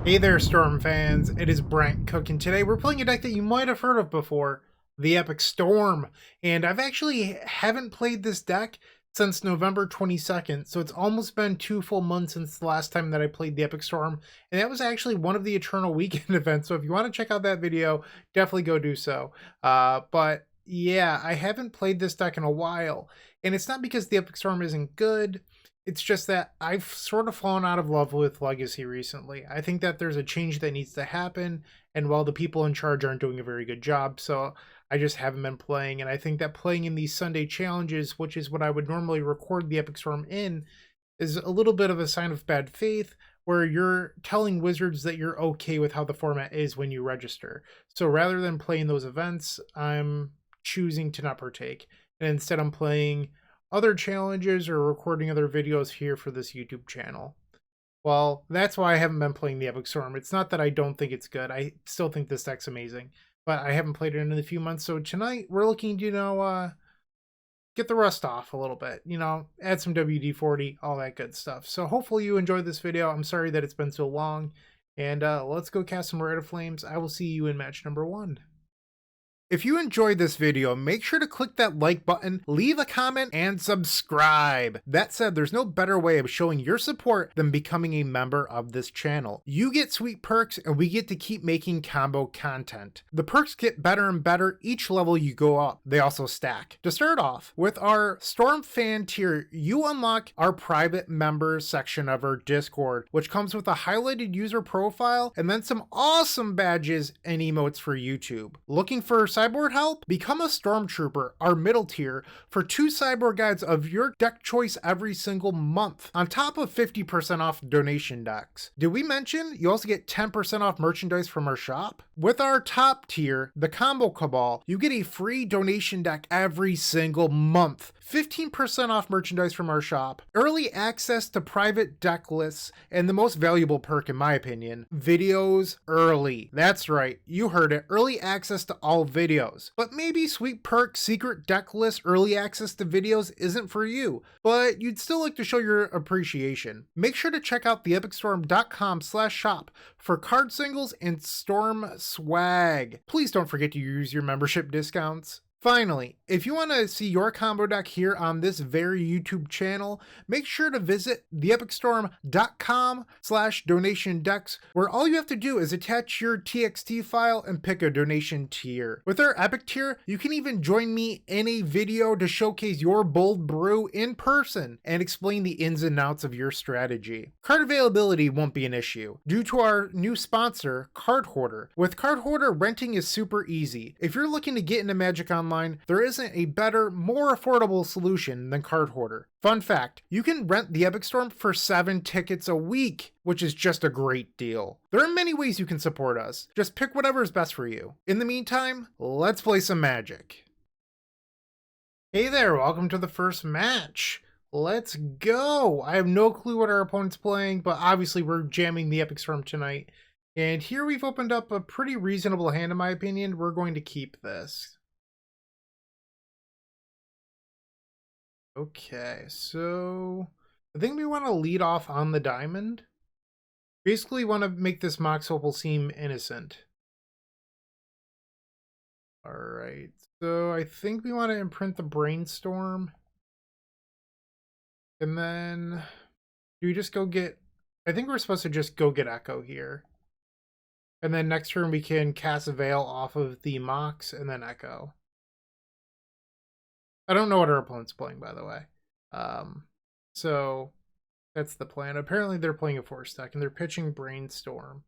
Hey there, Storm fans. It is Bryant Cook, and today we're playing a deck that you might have heard of before, the Epic Storm. And I've actually haven't played this deck since November 22nd, so it's almost been 2 full months since the last time that I played the Epic Storm, and that was actually one of the Eternal Weekend events, so if you want to check out that video, definitely go do so. But yeah, I haven't played this deck in a while, and it's not because the Epic Storm isn't good. It's just that I've sort of fallen out of love with Legacy recently. I think that there's a change that needs to happen, and while the people in charge aren't doing a very good job, so I just haven't been playing. And I think that playing in these Sunday challenges, which is what I would normally record the Epic Storm in, is a little bit of a sign of bad faith, where you're telling Wizards that you're okay with how the format is when you register. So rather than playing those events, I'm choosing to not partake. And instead I'm playing other challenges or recording other videos here for this YouTube channel. Well, that's why I haven't been playing the Epic Storm. It's not that I don't think it's good. I still think this deck's amazing, but I haven't played it in a few months. So tonight we're looking to, get the rust off a little bit, add some WD-40, all that good stuff. So hopefully you enjoyed this video. I'm sorry that it's been so long, and let's go cast some Rite of Flames. I will see you in match number 1. If you enjoyed this video, make sure to click that like button, leave a comment, and subscribe. That said, there's no better way of showing your support than becoming a member of this channel. You get sweet perks, and we get to keep making combo content. The perks get better and better each level you go up. They also stack. To start off, with our Storm fan tier, you unlock our private members section of our Discord, which comes with a highlighted user profile and then some awesome badges and emotes for YouTube. Looking for sideboard help? Become a Stormtrooper, our middle tier, for 2 sideboard guides of your deck choice every single month, on top of 50% off donation decks. Did we mention you also get 10% off merchandise from our shop? With our top tier, the Combo Cabal, you get a free donation deck every single month, 15% off merchandise from our shop, early access to private deck lists, and the most valuable perk in my opinion, videos early. That's right, you heard it, early access to all videos. But maybe sweet perk, secret deck list, early access to videos isn't for you, but you'd still like to show your appreciation. Make sure to check out theepicstorm.com/shop for card singles and Storm swag. Please don't forget to use your membership discounts. Finally, if you want to see your combo deck here on this very YouTube channel, make sure to visit theepicstorm.com/donation decks, where all you have to do is attach your TXT file and pick a donation tier. With our Epic tier, you can even join me in a video to showcase your bold brew in person and explain the ins and outs of your strategy. Card availability won't be an issue due to our new sponsor, Card Hoarder. With Card Hoarder, renting is super easy. If you're looking to get into Magic Online, there isn't a better, more affordable solution than Card Hoarder. Fun fact, you can rent the Epic Storm for 7 tickets a week, which is just a great deal. There are many ways you can support us. Just pick whatever is best for you. In the meantime, let's play some Magic. Hey there, welcome to the first match. Let's go. I have no clue what our opponent's playing, but obviously we're jamming the Epic Storm tonight. And here we've opened up a pretty reasonable hand in my opinion. We're going to keep this. Okay, so I think we want to lead off on the diamond. Basically want to make this Mox Opal seem innocent. Alright, so I think we want to imprint the Brainstorm. And then, do we just go get, I think we're supposed to just go get Echo here. And then next turn we can cast a Veil off of the Mox and then Echo. I don't know what our opponent's playing, by the way. So that's the plan. Apparently they're playing a Force deck and they're pitching Brainstorm.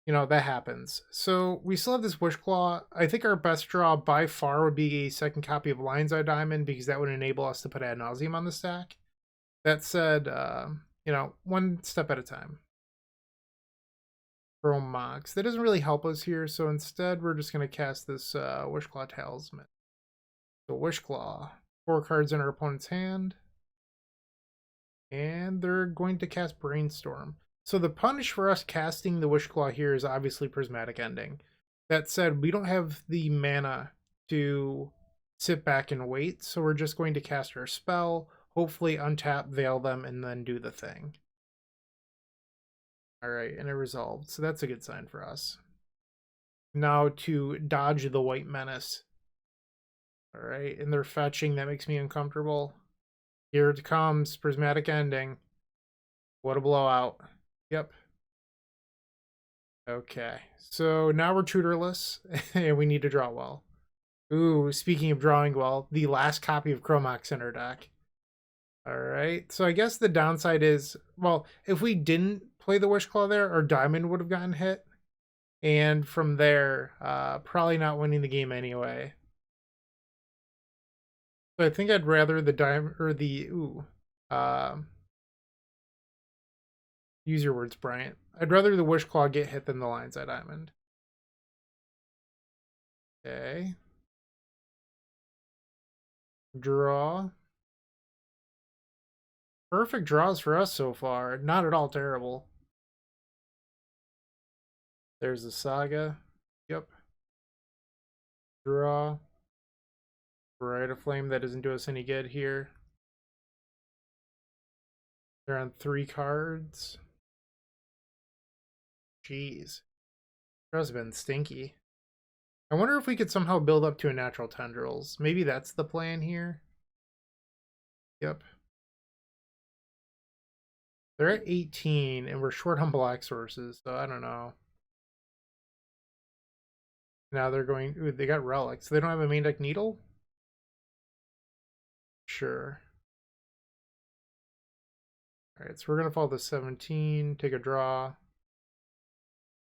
That happens. So we still have this Wishclaw. I think our best draw by far would be a second copy of Lion's Eye Diamond, because that would enable us to put Ad Nauseam on the stack. That said, one step at a time. Pro Mox. That doesn't really help us here, so instead we're just going to cast this Wishclaw Talisman. So Wishclaw, 4 cards in our opponent's hand, and they're going to cast Brainstorm. So the punish for us casting the Wishclaw here is obviously Prismatic Ending. That said, we don't have the mana to sit back and wait, so we're just going to cast our spell, hopefully untap, veil them, and then do the thing. All right, and it resolved. So that's a good sign for us. Now to dodge the White Menace. All right, and they're fetching. That makes me uncomfortable. Here it comes. Prismatic Ending. What a blowout. Yep. Okay, so now we're tutorless, and we need to draw well. Ooh, speaking of drawing well, the last copy of Chromox in our deck. All right, so I guess the downside is, well, if we didn't play the Wishclaw there, our Diamond would have gotten hit. And from there, probably not winning the game anyway. So I think I'd rather the Diamond, or the, use your words, Bryant. I'd rather the Wishclaw get hit than the Lion's Eye Diamond. Okay. Draw. Perfect draws for us so far. Not at all terrible. There's the Saga. Yep. Draw. Rite of Flame. That doesn't do us any good here. They're on 3 cards. Jeez. Draw's been stinky. I wonder if we could somehow build up to a natural Tendrils. Maybe that's the plan here. Yep. They're at 18, and we're short on black sources, so I don't know. Now they're going... Ooh, they got relics. They don't have a main deck needle? Sure. Alright, so we're going to follow the 17, take a draw.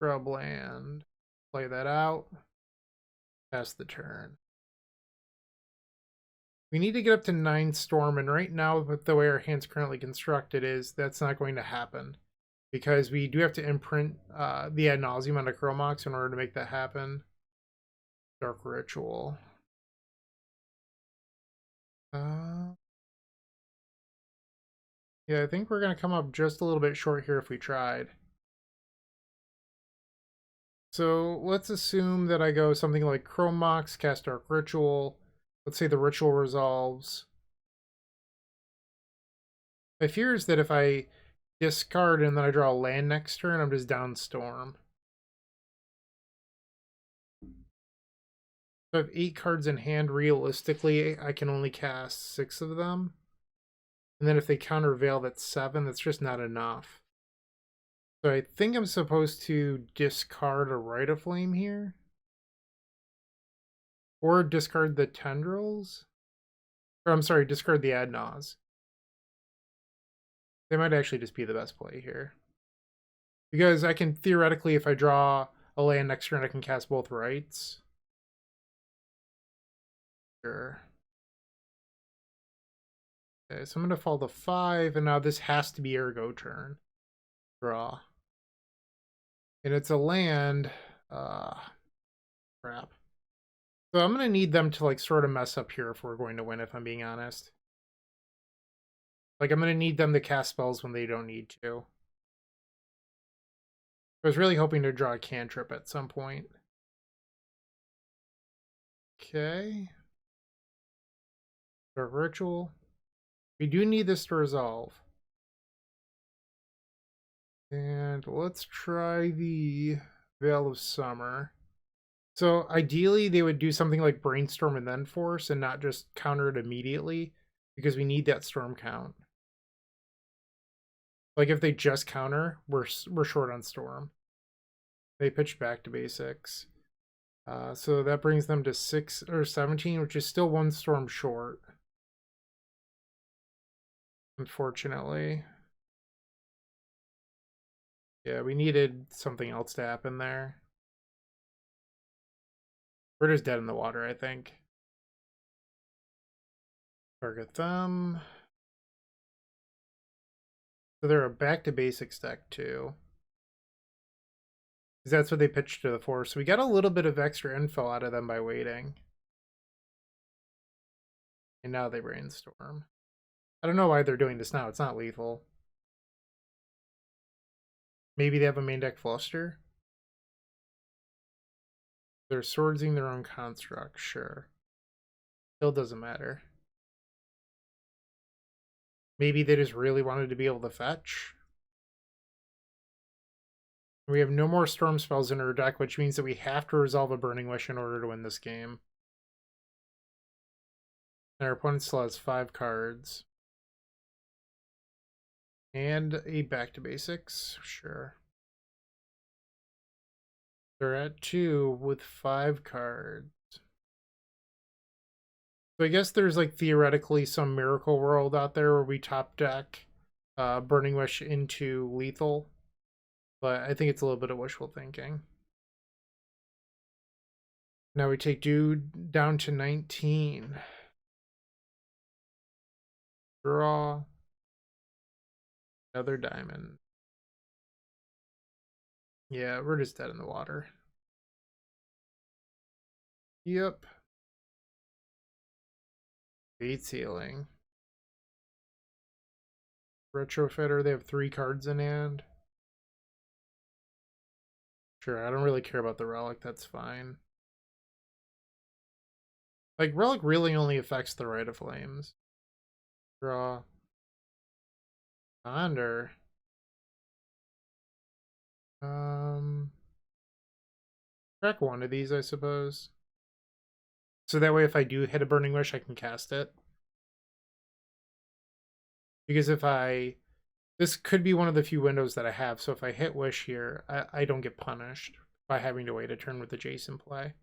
Grub land. Play that out. Pass the turn. We need to get up to 9 Storm, and right now, with the way our hand's currently constructed, that's not going to happen. Because we do have to imprint the Ad Nauseam onto Chromox in order to make that happen. Dark Ritual. Yeah, I think we're going to come up just a little bit short here if we tried. So let's assume that I go something like Chromox, cast Dark Ritual. Let's say the ritual resolves. My fear is that if I discard and then I draw a land next turn, I'm just down Storm. So I have 8 cards in hand. Realistically, I can only cast 6 of them. And then if they countervail, that's 7. That's just not enough. So I think I'm supposed to discard a Rite of Flame here. Or discard the Tendrils. Or I'm sorry, discard the Ad Naus. They might actually just be the best play here. Because I can theoretically, if I draw a land next turn, I can cast both rights. Sure. Okay, so I'm going to fall to 5, and now this has to be Ergo turn. Draw. And it's a land. Crap. So I'm going to need them to, like, sort of mess up here if we're going to win, if I'm being honest. Like, I'm going to need them to cast spells when they don't need to. I was really hoping to draw a cantrip at some point. Okay. Dark Ritual. We do need this to resolve. And let's try the Veil of Summer. So ideally, they would do something like Brainstorm and then Force and not just counter it immediately, because we need that Storm count. Like if they just counter, we're short on Storm. They pitched back to basics. So that brings them to 6 or 17, which is still 1 Storm short. Unfortunately. Yeah, we needed something else to happen there. We're just dead in the water, I think. Target them. So they're a back to basics deck too. Because that's what they pitched to the Force. So we got a little bit of extra info out of them by waiting. And now they Brainstorm. I don't know why they're doing this now. It's not lethal. Maybe they have a main deck Fluster? They're swordsing their own construct, sure. Still doesn't matter. Maybe they just really wanted to be able to fetch? We have no more storm spells in our deck, which means that we have to resolve a Burning Wish in order to win this game. And our opponent still has 5 cards. And a Back to Basics, sure. They're at 2 with 5 cards. So I guess there's like theoretically some miracle world out there where we top deck Burning Wish into lethal. But I think it's a little bit of wishful thinking. Now we take dude down to 19. Draw. Another diamond. Yeah, we're just dead in the water. Yep. Fate Sealing. Retrofitter, they have 3 cards in hand. Sure, I don't really care about the relic, that's fine. Like, relic really only affects the Rite of Flames. Draw. Ponder. Crack one of these, I suppose. So that way if I do hit a Burning Wish, I can cast it. Because if I... This could be one of the few windows that I have, so if I hit Wish here, I don't get punished by having to wait a turn with the Jason play.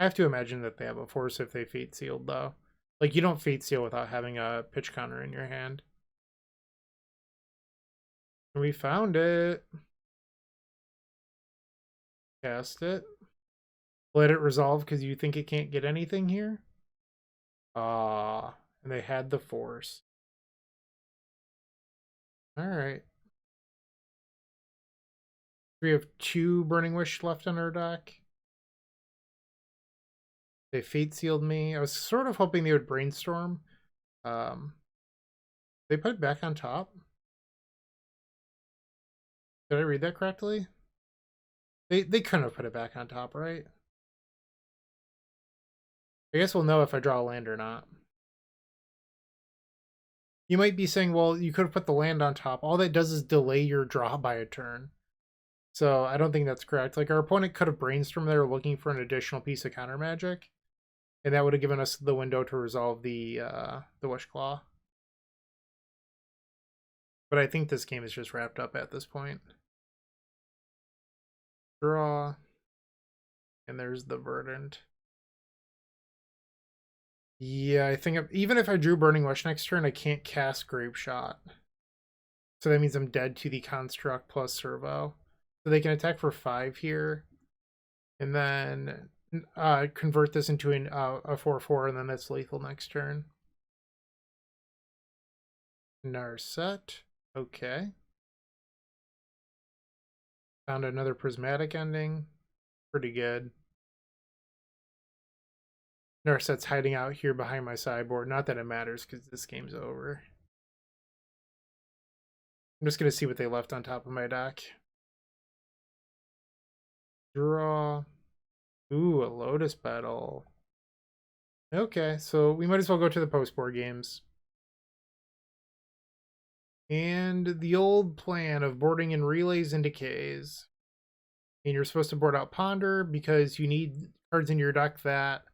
I have to imagine that they have a force if they Fate Sealed, though. Like, you don't Fate Seal without having a pitch counter in your hand. And we found it. Cast it. Let it resolve because you think it can't get anything here? Ah, and they had the force. Alright. We have 2 Burning Wish left in our deck. They Fate Sealed me. I was sort of hoping they would Brainstorm. They put it back on top. Did I read that correctly? They couldn't have put it back on top, right? I guess we'll know if I draw a land or not. You might be saying, well, you could have put the land on top. All that does is delay your draw by a turn. So I don't think that's correct. Like, our opponent could have Brainstormed there looking for an additional piece of counter magic. And that would have given us the window to resolve the Wish Claw. But I think this game is just wrapped up at this point. Draw. And there's the Verdant. Yeah, I think even if I drew Burning Wish next turn, I can't cast Grapeshot. So that means I'm dead to the Construct plus Servo. So they can attack for 5 here. And then convert this into a 4/4, and then that's lethal next turn. Narset. Okay. Found another Prismatic Ending. Pretty good. Narset's hiding out here behind my sideboard. Not that it matters, because this game's over. I'm just going to see what they left on top of my deck. Draw. Ooh, a Lotus Petal. Okay, so we might as well go to the post-board games. And the old plan of boarding in Relays and Decays. And you're supposed to board out Ponder because you need cards in your deck that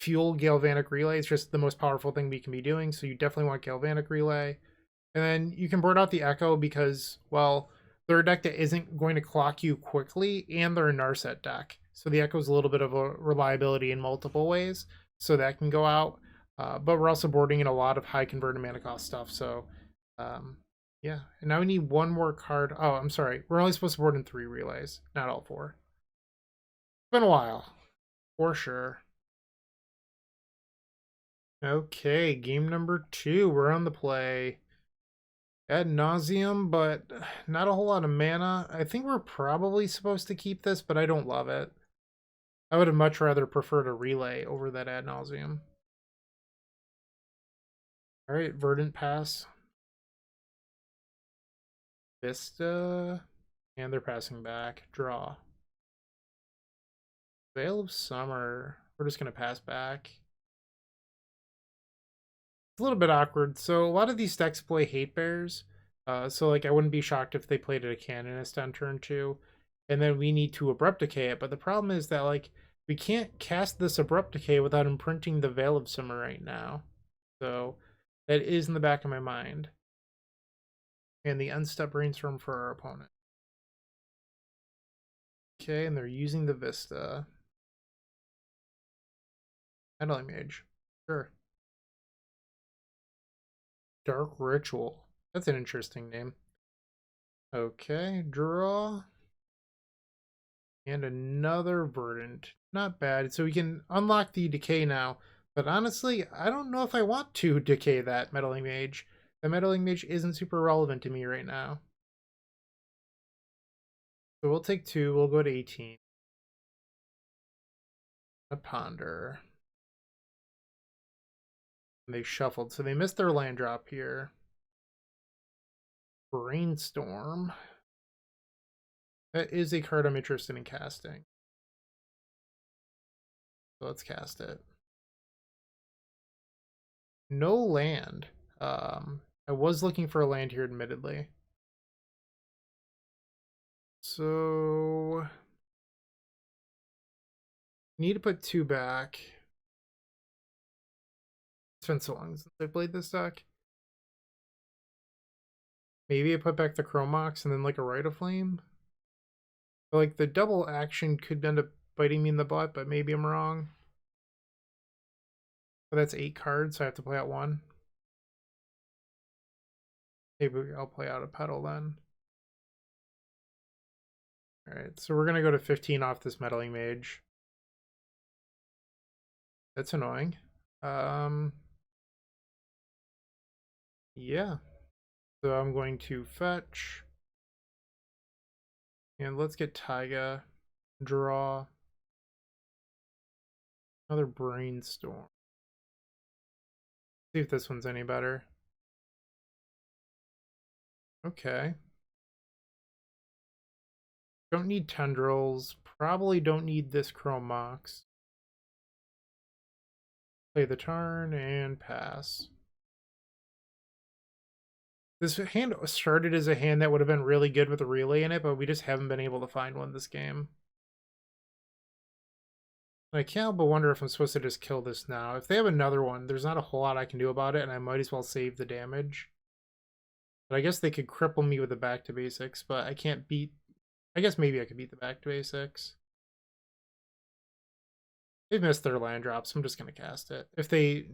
fuel Galvanic Relay. It's just the most powerful thing we can be doing, so you definitely want Galvanic Relay. And then you can board out the Echo because, well, they're a deck that isn't going to clock you quickly, and they're a Narset deck. So the Echo's a little bit of a reliability in multiple ways, so that can go out. But we're also boarding in a lot of high converted mana cost stuff, so yeah. And now we need one more card. Oh, I'm sorry. We're only supposed to board in 3 relays, not all 4. It's been a while, for sure. Okay, game number 2. We're on the play. Ad Nauseam, but not a whole lot of mana. I think we're probably supposed to keep this, but I don't love it. I would have much rather preferred a relay over that Ad Nauseam. Alright, Verdant Pass. Vista. And they're passing back. Draw. Veil of Summer. We're just going to pass back. It's a little bit awkward. So a lot of these decks play Hate Bears. So like I wouldn't be shocked if they played it a Canonist on turn 2. And then we need to Abrupt Decay it. But the problem is that like we can't cast this Abrupt Decay without imprinting the Veil of Summer right now. So that is in the back of my mind. And the Unstep Brainstorm for our opponent. Okay, and they're using the Vista. Meddling Mage. Sure. Dark Ritual. That's an interesting name. Okay, draw. And another Verdant. Not bad. So we can unlock the Decay now. But honestly, I don't know if I want to decay that Meddling Mage. The Meddling Mage isn't super relevant to me right now. So we'll take 2. We'll go to 18. A Ponder. And they shuffled. So they missed their land drop here. Brainstorm. That is a card I'm interested in casting. So let's cast it. No land. I was looking for a land here, admittedly. So need to put 2 back. It's been so long since I played this deck. Maybe I put back the Chromox and then like a Rite of Flame. But like the double action could end up biting me in the butt, but maybe I'm wrong. But that's 8 cards, so I have to play out 1. Maybe I'll play out a Petal then. Alright, so we're going to go to 15 off this Meddling Mage. That's annoying. Yeah. So I'm going to fetch. And let's get Taiga. Draw. Another Brainstorm. See if this one's any better. Okay. Don't need Tendrils. Probably don't need this Chromox. Play the turn and pass. This hand started as a hand that would have been really good with a relay in it, but we just haven't been able to find one this game. I can't help but wonder if I'm supposed to just kill this now. If they have another one, there's not a whole lot I can do about it, and I might as well save the damage. But I guess they could cripple me with the back to basics, but I can't beat... I guess maybe I could beat the back to basics. They've missed their land drops, so I'm just going to cast it. If they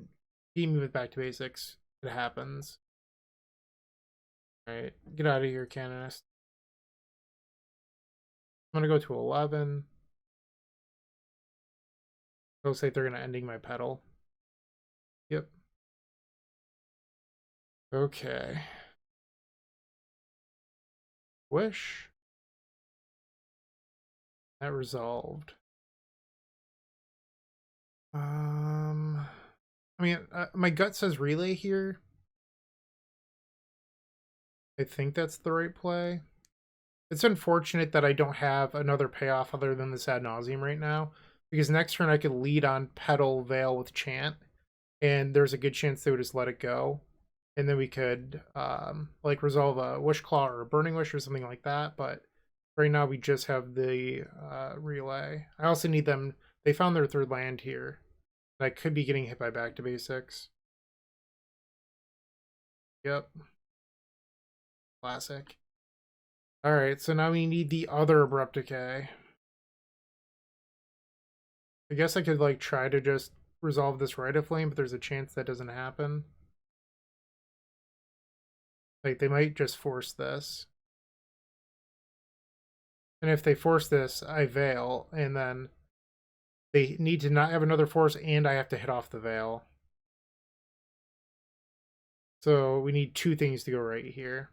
beat me with back to basics, it happens. Alright, get out of here, Canonist. I'm going to go to 11. Looks like they're going to ending my Petal. Yep. Okay. Wish. That resolved. I mean, my gut says relay here. I think that's the right play. It's unfortunate that I don't have another payoff other than this Ad Nauseam right now, because next turn I could lead on Petal Veil with Chant, and there's a good chance they would just let it go, and then we could like resolve a Wish Claw or a Burning Wish or something like that. But right now we just have the relay. I also need them. They found their 3rd land here. I could be getting hit by back to basics. Yep. Classic. Alright, so now we need the other Abrupt Decay. I guess I could like try to just resolve this Rite of Flame, but there's a chance that doesn't happen. Like, they might just force this. And if they force this, I Veil, and then they need to not have another force, and I have to hit off the Veil. So we need 2 things to go right here.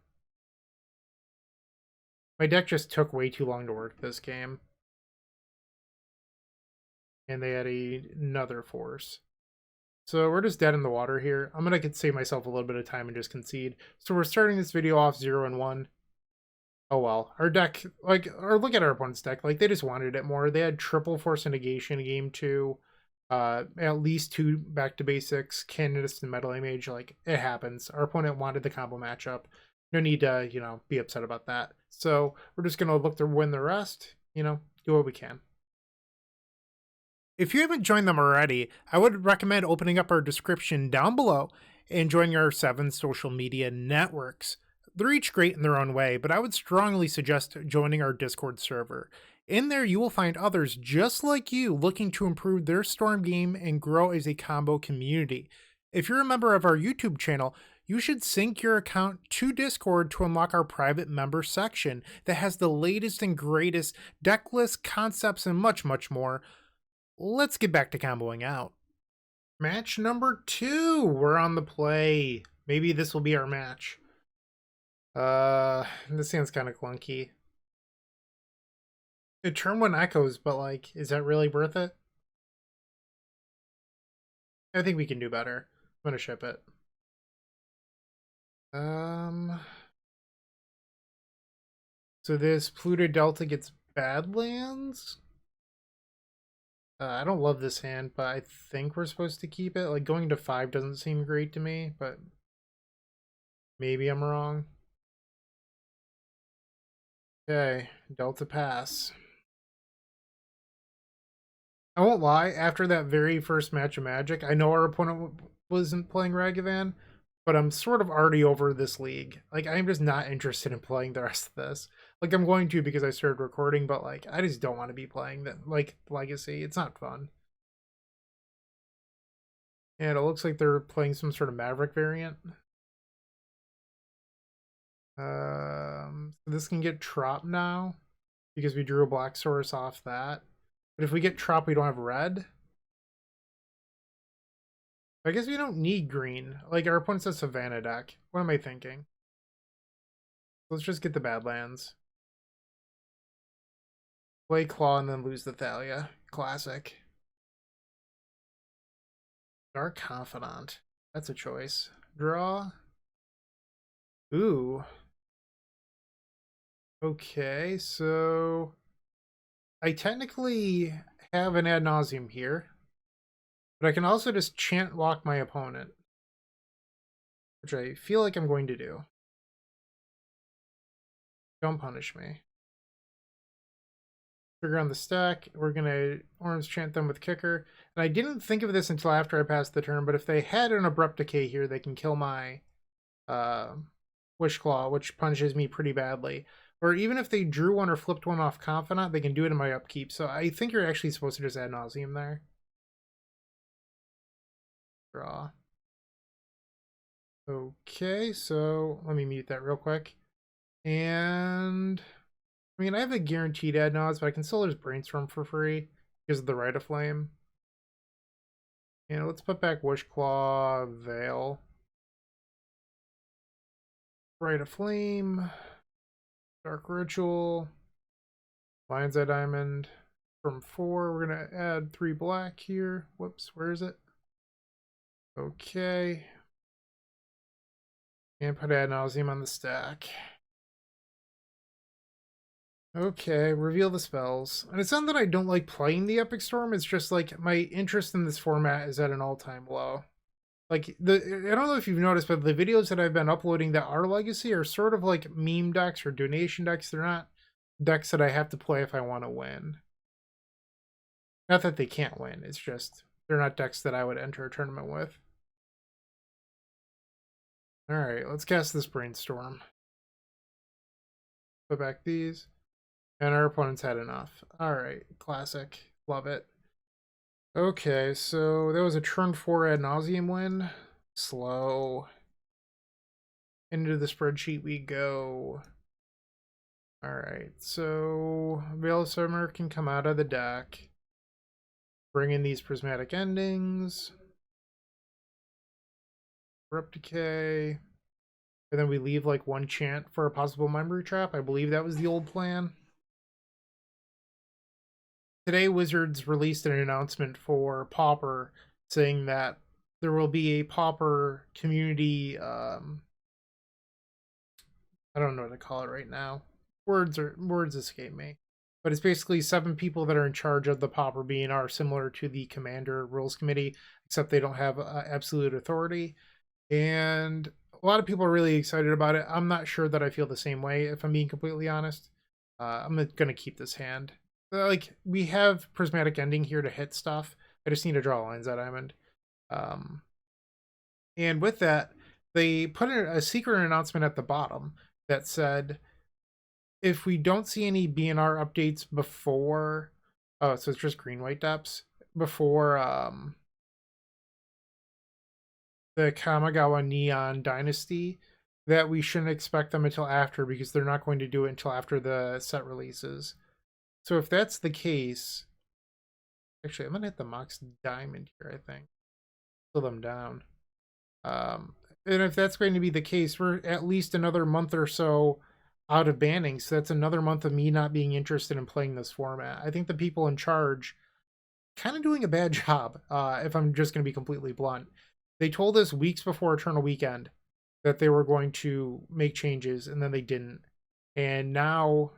My deck just took way too long to work this game. And they had another force. So we're just dead in the water here. I'm going to save myself a little bit of time and just concede. So we're starting this video off 0-1. Oh well. Our deck, like, or look at our opponent's deck. Like, they just wanted it more. They had triple force and negation in game 2. At least 2 back to basics, Canonist and Meddling Mage. Like, it happens. Our opponent wanted the combo matchup. No need to, you know, be upset about that. So we're just going to look to win the rest, you know, do what we can. If you haven't joined them already, I would recommend opening up our description down below and joining our 7 social media networks. They're each great in their own way, but I would strongly suggest joining our Discord server. In there, you will find others just like you looking to improve their Storm game and grow as a combo community. If you're a member of our YouTube channel, you should sync your account to Discord to unlock our private member section that has the latest and greatest deck lists, concepts, and much, much more. Let's get back to comboing out. Match number 2. We're on the play. Maybe this will be our match. This sounds kind of clunky. It turn 1 echoes, but like, is that really worth it? I think we can do better. I'm gonna ship it. So this Pluto Delta gets Badlands. I don't love this hand, but I think we're supposed to keep it. Like, going to 5 doesn't seem great to me, but maybe I'm wrong. Okay, Delta pass. I won't lie, after that very first match of Magic, I know our opponent wasn't playing Ragavan, but I'm sort of already over this league. Like, I'm just not interested in playing the rest of this. Like, I'm going to because I started recording, but like, I just don't want to be playing that, like, Legacy. It's not fun. And it looks like they're playing some sort of Maverick variant. This can get Trop now because we drew a Black Source off that. But if we get Trop, we don't have red. I guess we don't need green. Like, our opponent's a Savannah deck. What am I thinking? Let's just get the Badlands. Play Claw and then lose the Thalia. Classic. Dark Confidant. That's a choice. Draw. Ooh. Okay, so I technically have an Ad Nauseam here, but I can also just Chant Walk my opponent, which I feel like I'm going to do. Don't punish me. Trigger on the stack. We're gonna Orim's Chant them with Kicker. And I didn't think of this until after I passed the turn, but if they had an Abrupt Decay here, they can kill my Wish Claw, which punishes me pretty badly. Or even if they drew one or flipped one off Confidant, they can do it in my upkeep. So I think you're actually supposed to just Ad Nauseam there. Draw. Okay, so let me mute that real quick. And I mean, I have a guaranteed Ad Naus, but I can still just Brainstorm for free because of the Rite of Flame. And let's put back Wish Claw, Veil. Rite of Flame. Dark Ritual. Lion's Eye Diamond. From 4, we're going to add 3 black here. Whoops, where is it? Okay. And put Ad Nauseam on the stack. Okay, reveal the spells. And it's not that I don't like playing the Epic Storm, it's just like my interest in this format is at an all-time low. Like, I don't know if you've noticed, but the videos that I've been uploading that are Legacy are sort of like meme decks or donation decks. They're not decks that I have to play if I want to win. Not that they can't win, it's just they're not decks that I would enter a tournament with. Alright, let's cast this Brainstorm. Put back these. And our opponent's had enough. Alright, classic. Love it. Okay, so that was a turn 4 Ad Nauseam win. Slow. Into the spreadsheet we go. Alright, so Veil of Summer can come out of the deck. Bring in these Prismatic Endings. Abrupt Decay. And then we leave like 1 Chant for a possible Memory Trap. I believe that was the old plan. Today, Wizards released an announcement for Pauper saying that there will be a Pauper community, I don't know what to call it right now. Words escape me. But it's basically 7 people that are in charge of the Pauper being are similar to the Commander Rules Committee, except they don't have absolute authority. And a lot of people are really excited about it. I'm not sure that I feel the same way, if I'm being completely honest. I'm gonna keep this hand. Like, we have Prismatic Ending here to hit stuff. I just need to draw lines at Diamond. Um, and with that, they put a secret announcement at the bottom that said, if we don't see any BNR updates before, oh, so it's just green-white depths, before the Kamigawa Neon Dynasty, that we shouldn't expect them until after, because they're not going to do it until after the set releases. So if that's the case, actually, I'm going to hit the Mox Diamond here, I think. Slow them down. And if that's going to be the case, we're at least another month or so out of banning. So that's another month of me not being interested in playing this format. I think the people in charge kind of doing a bad job, if I'm just going to be completely blunt. They told us weeks before Eternal Weekend that they were going to make changes, and then they didn't. And now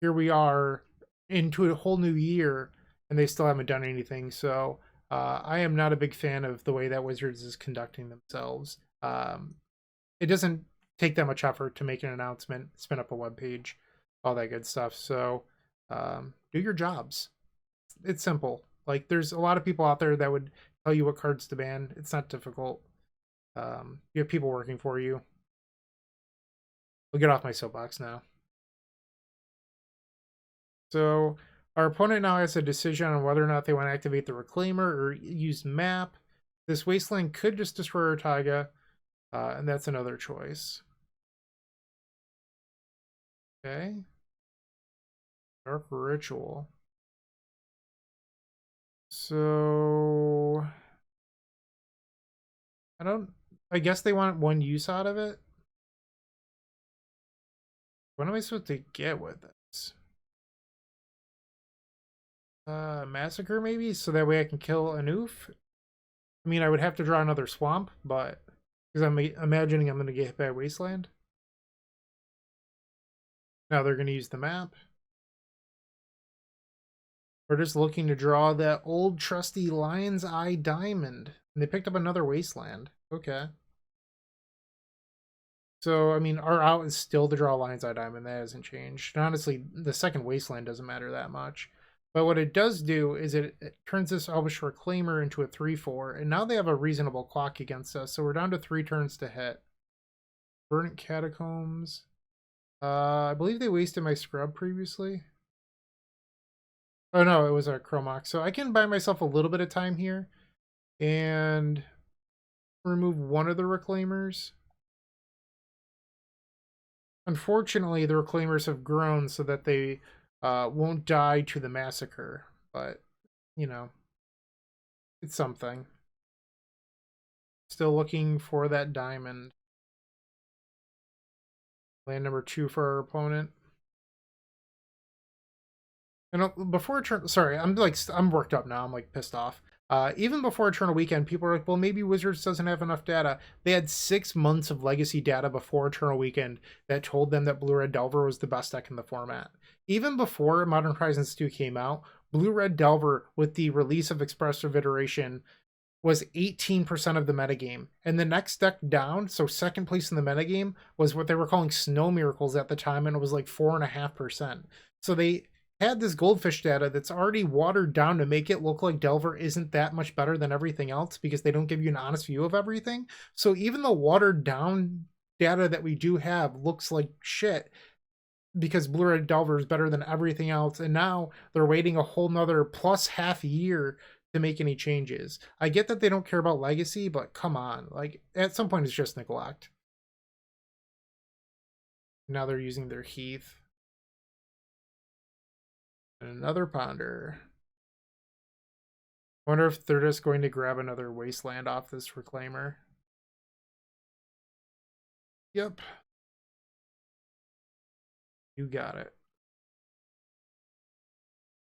here we are into a whole new year, and they still haven't done anything. So I am not a big fan of the way that Wizards is conducting themselves. It doesn't take that much effort to make an announcement, spin up a web page, all that good stuff. So do your jobs. It's simple. Like, there's a lot of people out there that would tell you what cards to ban. It's not difficult. You have people working for you. I'll get off my soapbox now. So our opponent now has a decision on whether or not they want to activate the Reclaimer or use Map. This Wasteland could just destroy our Taiga, and that's another choice. Okay. Dark Ritual. So I guess they want one use out of it. What am I supposed to get with this? Massacre maybe, so that way I can kill an oof. I mean, I would have to draw another swamp, but because I'm imagining I'm going to get hit by Wasteland. Now they're going to use the map. We're just looking to draw that old trusty Lion's Eye Diamond. And they picked up another Wasteland. Okay. So, I mean, our out is still to draw Lion's Eye Diamond. That hasn't changed. And honestly, the second Wasteland doesn't matter that much. But what it does do is it turns this Elvish Reclaimer into a 3/4. And now they have a reasonable clock against us. So we're down to 3 turns to hit. Verdant Catacombs. I believe they wasted my scrub previously. Oh no, it was a Chromox. So I can buy myself a little bit of time here and remove one of the Reclaimers. Unfortunately, the Reclaimers have grown so that they won't die to the Massacre. But, you know, it's something. Still looking for that diamond. Land number 2 for our opponent. And before sorry, I'm worked up now. I'm like pissed off. Even before Eternal Weekend, people were like, well, maybe Wizards doesn't have enough data. They had 6 months of legacy data before Eternal Weekend that told them that Blue-Red Delver was the best deck in the format. Even before Modern Horizons 2 came out, Blue-Red Delver, with the release of Expressive Iteration, was 18% of the metagame. And the next deck down, so second place in the metagame, was what they were calling Snow Miracles at the time, and it was like 4.5%. So they had this goldfish data that's already watered down to make it look like Delver isn't that much better than everything else, because they don't give you an honest view of everything. So even the watered down data that we do have looks like shit, because Blue-Red Delver is better than everything else. And now they're waiting a whole nother plus half year to make any changes. I get that they don't care about legacy, but come on, like, at some point it's just neglect. Now they're using their Heath. And another Ponder. Wonder if they're just going to grab another Wasteland off this Reclaimer. Yep. You got it.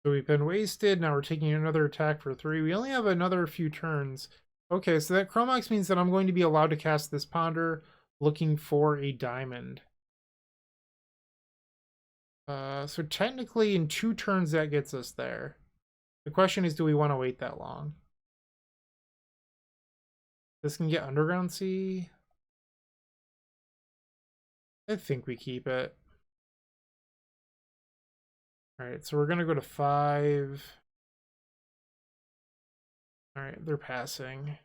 So we've been wasted. Now we're taking another attack for 3. We only have another few turns. Okay, so that Chromox means that I'm going to be allowed to cast this Ponder looking for a diamond. So technically in 2 turns that gets us there. The question is, do we want to wait that long? This can get Underground Sea. I think we keep it. Alright, so we're gonna go to 5. Alright, they're passing.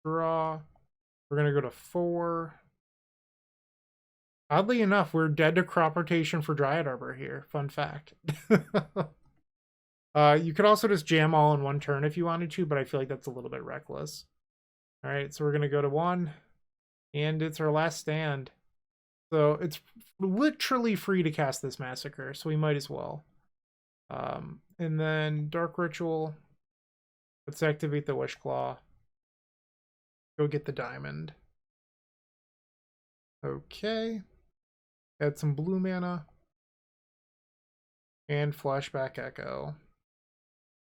Draw. We're gonna go to 4. Oddly enough, we're dead to crop rotation for Dryad Arbor here. Fun fact. You could also just jam all in one turn if you wanted to, but I feel like that's a little bit reckless. Alright, so we're gonna go to 1. And it's our last stand. So it's literally free to cast this Massacre, so we might as well. And then Dark Ritual. Let's activate the Wish Claw. Go get the diamond. Okay. Add some blue mana. And Flashback Echo.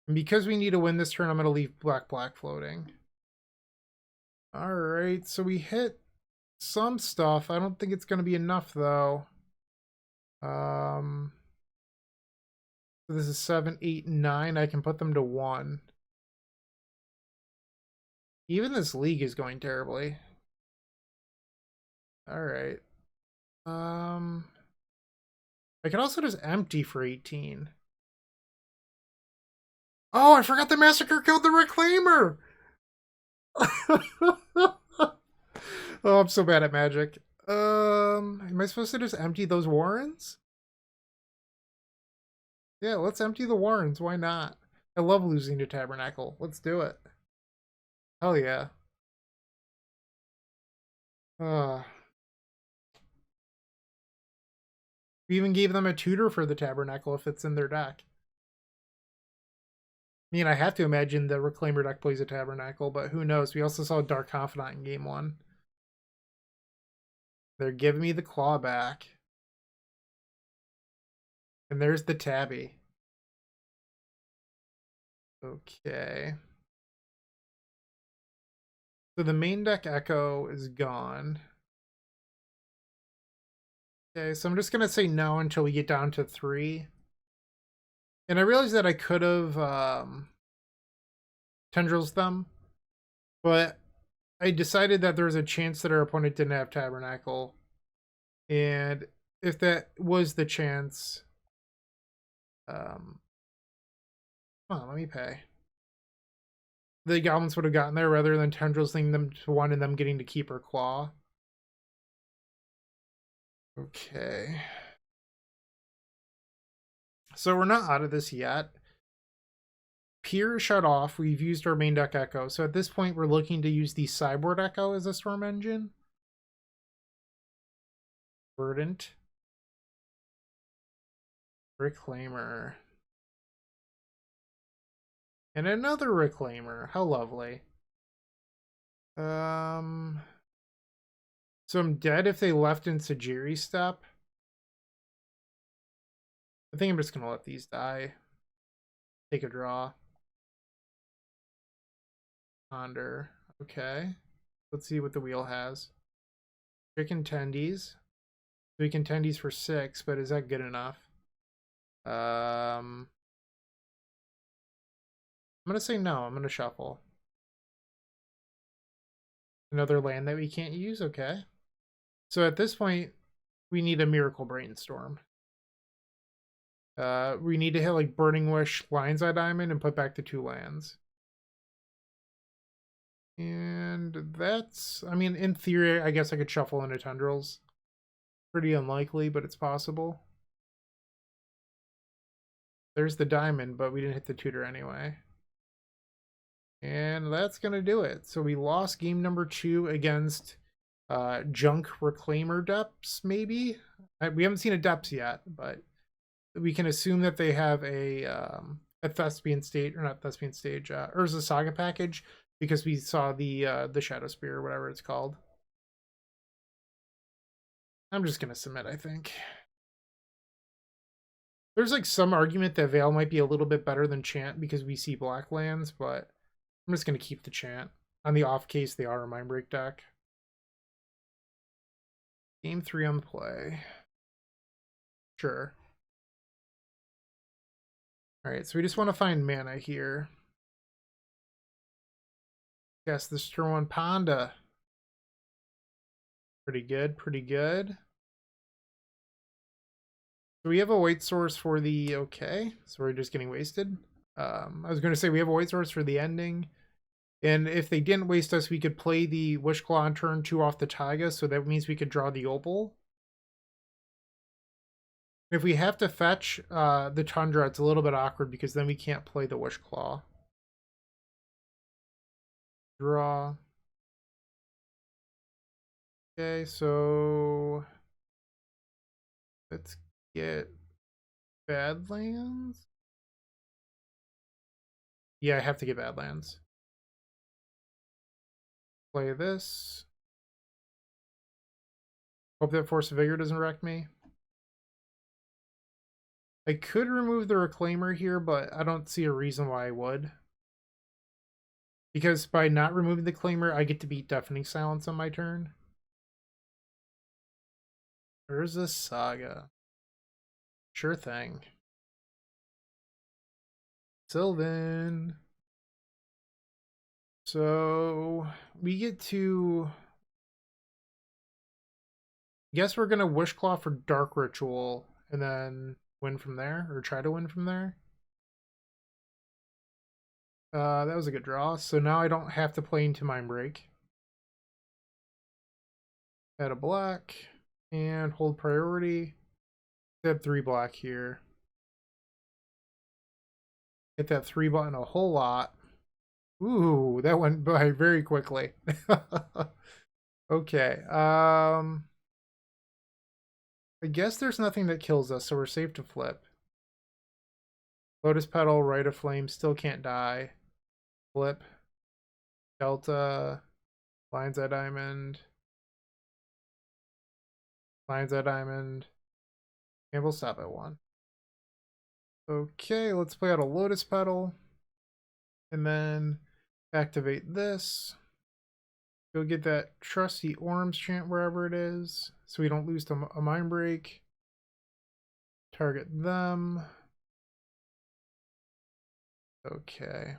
And because we need to win this turn, I'm going to leave black floating. Alright, so we hit some stuff. I don't think it's going to be enough, though. So this is 7, 8, 9. I can put them to 1. Even this league is going terribly. Alright. I can also just empty for 18. Oh, I forgot the Massacre killed the Reclaimer! Oh, I'm so bad at Magic. Am I supposed to just empty those Warrens? Yeah, let's empty the Warrens. Why not? I love losing to Tabernacle. Let's do it. Hell yeah. We even gave them a tutor for the Tabernacle if it's in their deck. I mean, I have to imagine the Reclaimer deck plays a Tabernacle, but who knows? We also saw Dark Confidant in game 1. They're giving me the claw back. And there's the Tabby. Okay. So the main deck Echo is gone. Okay, so I'm just going to say no until we get down to 3. And I realized that I could have Tendrils them, but I decided that there was a chance that our opponent didn't have Tabernacle. And if that was the chance, come on, let me pay. The Goblins would have gotten there rather than Tendrils-ing them to 1 and them getting to keep her claw. Okay. So we're not out of this yet. Pier shut off. We've used our main deck Echo. So at this point, we're looking to use the sideboard Echo as a Storm Engine. Verdant. Reclaimer. And another Reclaimer. How lovely. So I'm dead if they left in Sajiri step. I think I'm just going to let these die. Take a draw. Ponder. Okay. Let's see what the wheel has. Chicken tendies. So we can tendies for 6, but is that good enough? I'm going to say no. I'm going to shuffle. Another land that we can't use? Okay. So at this point, we need a Miracle Brainstorm. We need to hit like Burning Wish, Lion's Eye Diamond, and put back the 2 lands. And that's, I mean, in theory, I guess I could shuffle into Tendrils. Pretty unlikely, but it's possible. There's the diamond, but we didn't hit the tutor anyway. And that's going to do it. So we lost game number 2 against Junk Reclaimer depths, maybe? We haven't seen a depths yet, but we can assume that they have a Thespian Stage, or not Thespian Stage, Urza Saga package, because we saw the Shadow Spear, or whatever it's called. I'm just going to submit, I think. There's like some argument that Veil might be a little bit better than Chant because we see black lands, but I'm just going to keep the Chant. On the off case, they are a Mindbreak deck. Game 3 on the play. Sure. Alright, so we just want to find mana here. Guess this turn 1 Panda. Pretty good, pretty good. So we have a white source for the okay. So we're just getting wasted. I was going to say we have a white source for the ending. And if they didn't waste us, we could play the Wishclaw on turn 2 off the Taiga, so that means we could draw the Opal. If we have to fetch the Tundra, it's a little bit awkward because then we can't play the Wishclaw. Draw. Okay, so let's get Badlands. Yeah, I have to get Badlands. Play this. Hope that Force of Vigor doesn't wreck me. I could remove the Reclaimer here, but I don't see a reason why I would. Because by not removing the Claimer, I get to beat Deafening Silence on my turn. Where's this Saga? Sure thing. Sylvan. So we get to... I guess we're gonna Wishclaw for Dark Ritual and then win from there, or try to win from there. That was a good draw. So now I don't have to play into Mind Break. Add a black and hold priority. Add 3 black here. Hit that 3 button a whole lot. Ooh, that went by very quickly. Okay. I guess there's nothing that kills us, so we're safe to flip. Lotus Petal, Rite of Flame, still can't die. Flip. Delta. Lion's Eye Diamond. Lion's Eye Diamond. And we'll stop at 1. Okay, let's play out a Lotus Petal. And then activate this. Go get that trusty Orim's Chant wherever it is, so we don't lose to a Mind Break. Target them. Okay.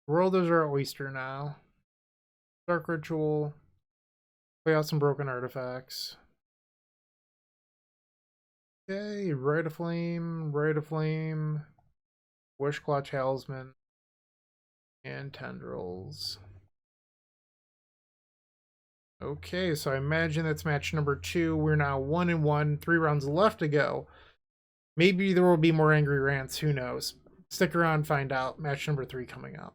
World is our oyster now. Dark Ritual. Play out some broken artifacts. Okay, Rite of Flame, Wishclaw Talisman, and Tendrils. Okay, so I imagine that's match number 2. We're now 1-1, 3 rounds left to go. Maybe there will be more angry rants, who knows. Stick around, find out. Match number 3 coming up.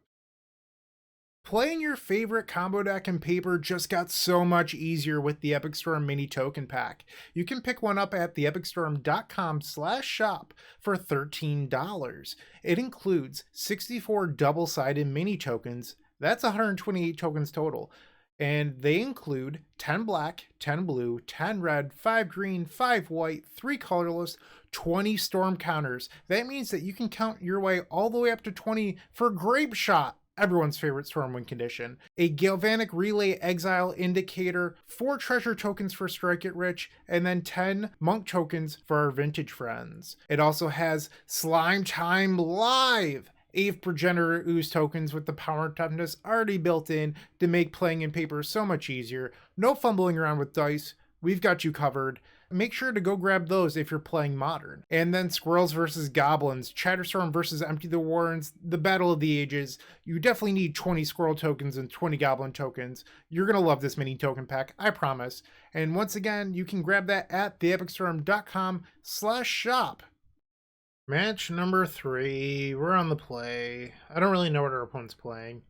Playing your favorite combo deck in paper just got so much easier with the Epic Storm Mini Token Pack. You can pick one up at theepicstorm.com/shop for $13. It includes 64 double-sided mini tokens. That's 128 tokens total. And they include 10 black, 10 blue, 10 red, 5 green, 5 white, 3 colorless, 20 storm counters. That means that you can count your way all the way up to 20 for Grapeshot, everyone's favorite Stormwind condition, a Galvanic Relay Exile Indicator, 4 treasure tokens for Strike It Rich, and then 10 monk tokens for our vintage friends. It also has Slime Time Live, Ave Progenitor Ooze tokens with the power and toughness already built in to make playing in paper so much easier. No fumbling around with dice. We've got you covered. Make sure to go grab those if you're playing Modern. And then Squirrels versus Goblins, Chatterstorm versus Empty the Warrens, the Battle of the Ages. You definitely need 20 Squirrel tokens and 20 Goblin tokens. You're going to love this mini token pack, I promise. And once again, you can grab that at theepicstorm.com/shop. Match number 3. We're on the play. I don't really know what our opponent's playing,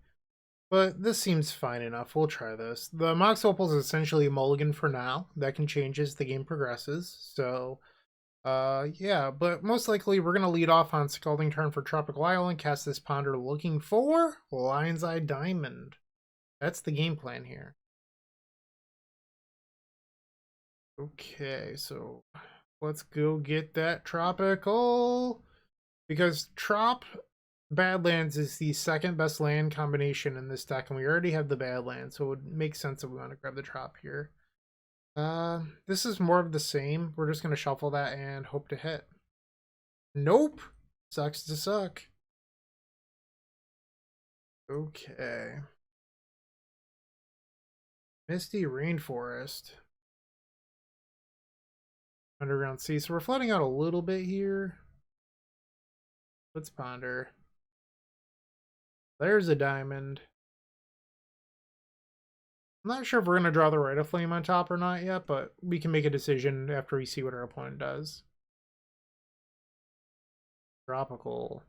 but this seems fine enough. We'll try this. The Mox Opal is essentially a mulligan for now. That can change as the game progresses. So, yeah, but most likely we're going to lead off on Scalding Turn for Tropical Island, cast this Ponder looking for Lion's Eye Diamond. That's the game plan here. Okay, so let's go get that Tropical, because Trop Badlands is the second best land combination in this deck, and we already have the Badlands, so it would make sense that we want to grab the Trop here. This is more of the same. We're just going to shuffle that and hope to hit. Nope. Sucks to suck. Okay. Misty Rainforest. Underground Sea. So we're flooding out a little bit here. Let's ponder. There's a diamond. I'm not sure if we're going to draw the Rite of Flame on top or not yet, but we can make a decision after we see what our opponent does. Tropical.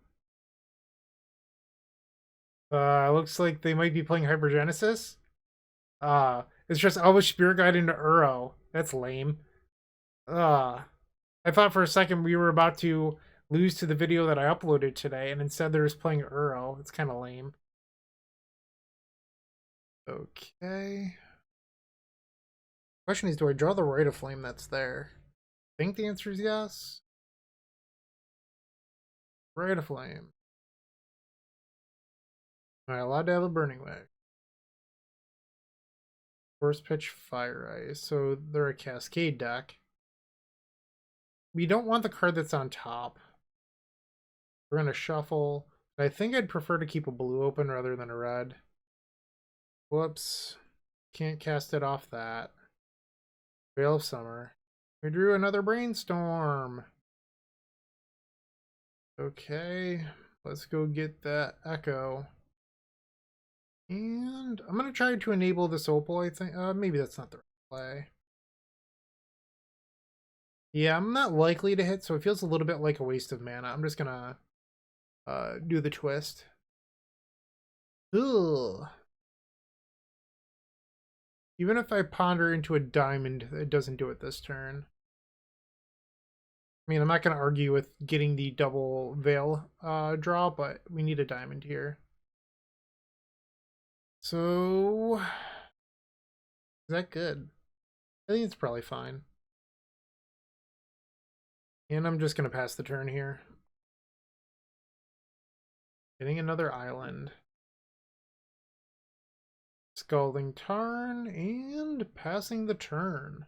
Looks like they might be playing Hypergenesis. It's just Elvish Spirit Guide into Uro. That's lame. I thought for a second we were about to lose to the video that I uploaded today, and instead they're just playing Uro. It's kind of lame. Okay. Question is, do I draw the Rite of Flame that's there? I think the answer is yes. Rite of Flame. Am I allowed to have a Burning Wave? Force Pitch, Fire Ice. So they're a Cascade deck. We don't want the card that's on top. We're going to shuffle. I think I'd prefer to keep a blue open rather than a red. Whoops. Can't cast it off that. Veil of Summer. We drew another Brainstorm. Okay. Let's go get that Echo. And I'm going to try to enable this Opal, I think. Maybe that's not the right play. Yeah, I'm not likely to hit, so it feels a little bit like a waste of mana. I'm just going to do the twist. Ugh. Even if I ponder into a diamond, it doesn't do it this turn. I mean, I'm not going to argue with getting the double Veil draw, but we need a diamond here. So, is that good? I think it's probably fine. And I'm just going to pass the turn here. Getting another island. Scalding Tarn and passing the turn.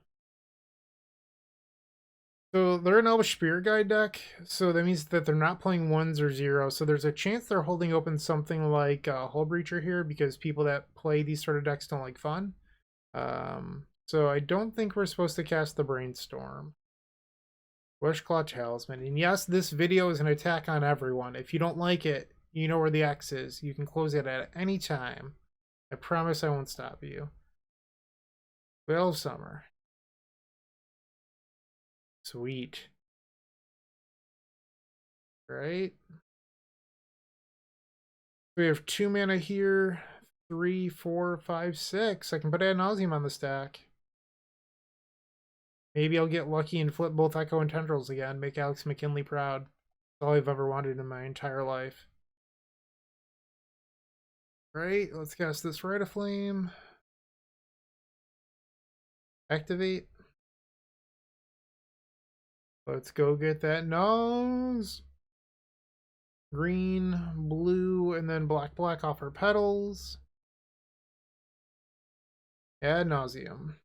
So they're an Elvish Spirit Guide deck, so that means that they're not playing 1s or 0s, so there's a chance they're holding open something like Hull Breacher here, because people that play these sort of decks don't like fun. So I don't think we're supposed to cast the Brainstorm. Wishclaw Talisman. And yes, this video is an attack on everyone. If you don't like it, you know where the X is. You can close it at any time. I promise I won't stop you. Veil of Summer. Sweet. Right. We have 2 mana here. 3, 4, 5, 6. I can put Ad Nauseam on the stack. Maybe I'll get lucky and flip both Echo and Tendrils again. Make Alex McKinley proud. That's all I've ever wanted in my entire life. Right, let's cast this Rite of Flame. Activate. Let's go get that nose. Green, blue, and then black off our petals. Ad Nauseam.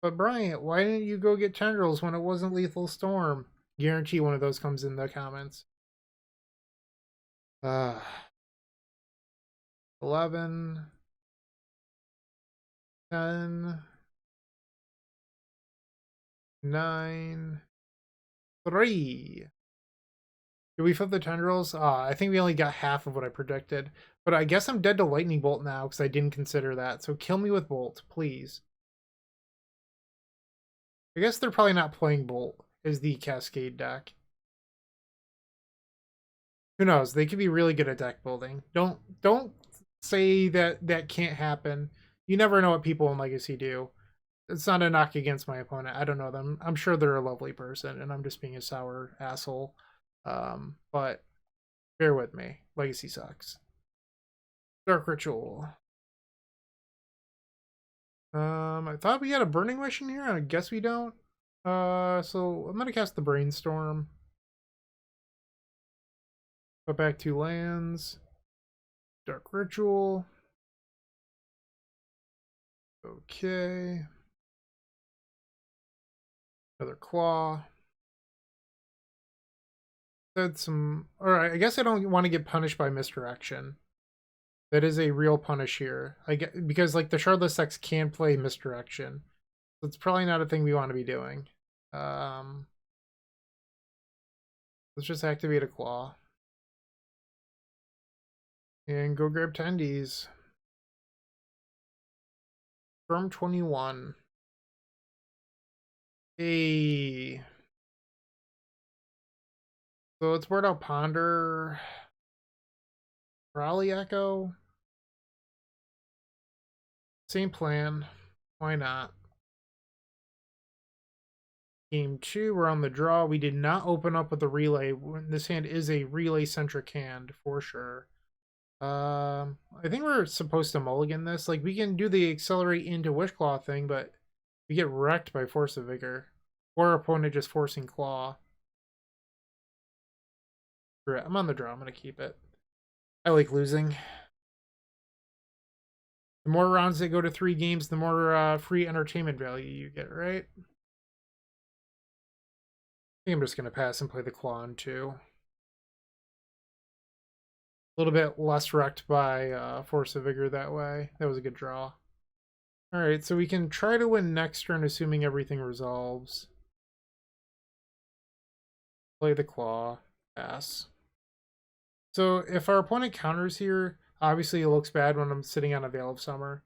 But Bryant, why didn't you go get Tendrils when it wasn't Lethal Storm? Guarantee one of those comes in the comments. 11, 10, 9, 3. Did we flip the Tendrils? I think we only got half of what I predicted. But I guess I'm dead to Lightning Bolt now because I didn't consider that. So kill me with Bolt, please. I guess they're probably not playing Bolt as the Cascade deck. Who knows? They could be really good at deck building. Don't say that can't happen. You never know what people in Legacy do. It's not a knock against my opponent. I don't know them. I'm sure they're a lovely person, and I'm just being a sour asshole. But bear with me. Legacy sucks. Dark Ritual. I thought we had a Burning Wish in here. I guess we don't. So I'm gonna cast the Brainstorm. Put back 2 lands. Dark Ritual. Okay. Another Claw. Said some. Alright, I guess I don't want to get punished by Misdirection. That is a real punish here. I get because like the Shardless decks can play Misdirection. It's probably not a thing we want to be doing. Let's just activate a claw. And go grab tendies. From 21. Hey. So let's board out Ponder. Raleigh Echo. Same plan. Why not? Game 2, we're on the draw. We did not open up with the relay. This hand is a relay-centric hand, for sure. I think we're supposed to mulligan this. Like, we can do the accelerate into Wishclaw thing, but we get wrecked by Force of Vigor. Or our opponent just forcing Claw. I'm on the draw. I'm going to keep it. I like losing. The more rounds that go to 3 games, the more free entertainment value you get, right? I think I'm just going to pass and play the Claw on 2. A little bit less wrecked by Force of Vigor that way. That was a good draw. Alright, so we can try to win next turn, assuming everything resolves. Play the Claw. Pass. So if our opponent counters here, obviously it looks bad when I'm sitting on a Veil of Summer,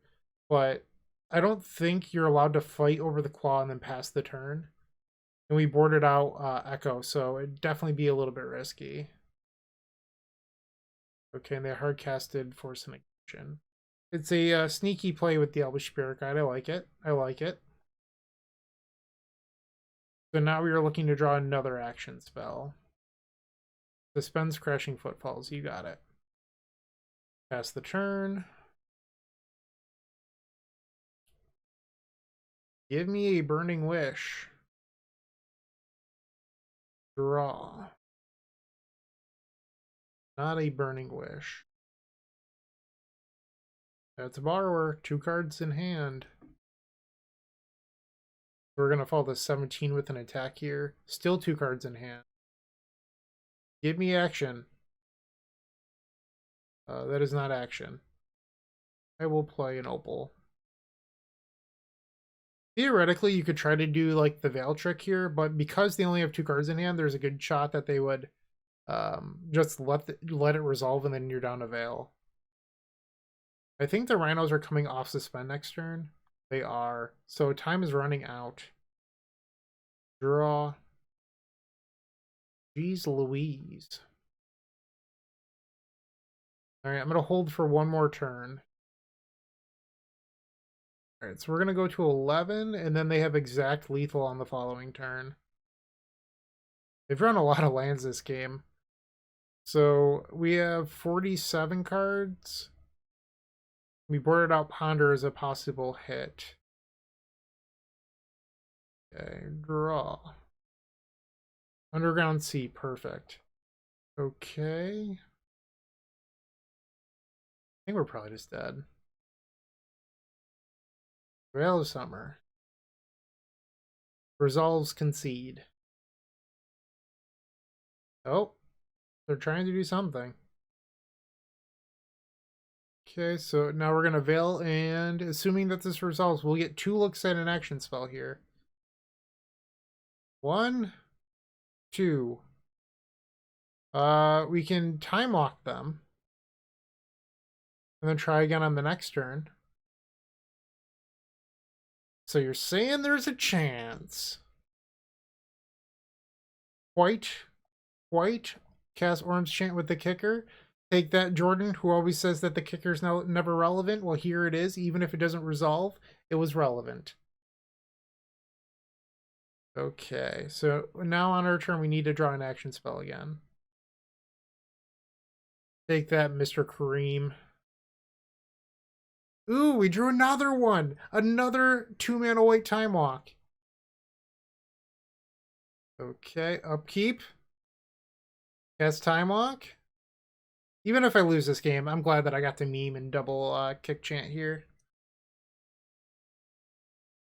but I don't think you're allowed to fight over the Claw and then pass the turn. And we boarded out Echo, so it'd definitely be a little bit risky. Okay, and they hard casted Force Negation. It's a sneaky play with the Elvish Spirit Guide. I like it. I like it. So now we are looking to draw another action spell. Suspends Crashing Footfalls. You got it. Pass the turn. Give me a Burning Wish. Draw. Not a Burning Wish. That's a borrower. 2 cards in hand. We're going to fall to 17 with an attack here. Still 2 cards in hand. Give me action. That is not action. I will play an Opal. Theoretically, you could try to do like the Veil trick here, but because they only have 2 cards in hand, there's a good shot that they would just let it resolve and then you're down to Veil. I think the Rhinos are coming off Suspend next turn. They are. So time is running out. Draw. Jeez Louise. Alright, I'm going to hold for one more turn. Alright, so we're going to go to 11, and then they have exact lethal on the following turn. They've run a lot of lands this game. So we have 47 cards. We boarded out Ponder as a possible hit. Okay, draw. Underground Sea, perfect. Okay. I think we're probably just dead. Veil of Summer. Resolves concede. Oh, they're trying to do something. Okay, so now we're going to Veil, and assuming that this resolves, we'll get 2 looks at an action spell here. 1, 2. We can Time Walk them. And then try again on the next turn. So you're saying there's a chance. White. Cast Orim's Chant with the kicker. Take that, Jordan, who always says that the kicker's never relevant. Well, here it is. Even if it doesn't resolve, it was relevant. Okay, so now on our turn, we need to draw an action spell again. Take that, Mr. Kareem. Ooh, we drew another one. Another 2-mana white Time Walk. Okay, upkeep. Cast Time Walk. Even if I lose this game, I'm glad that I got to meme and double kick Chant here.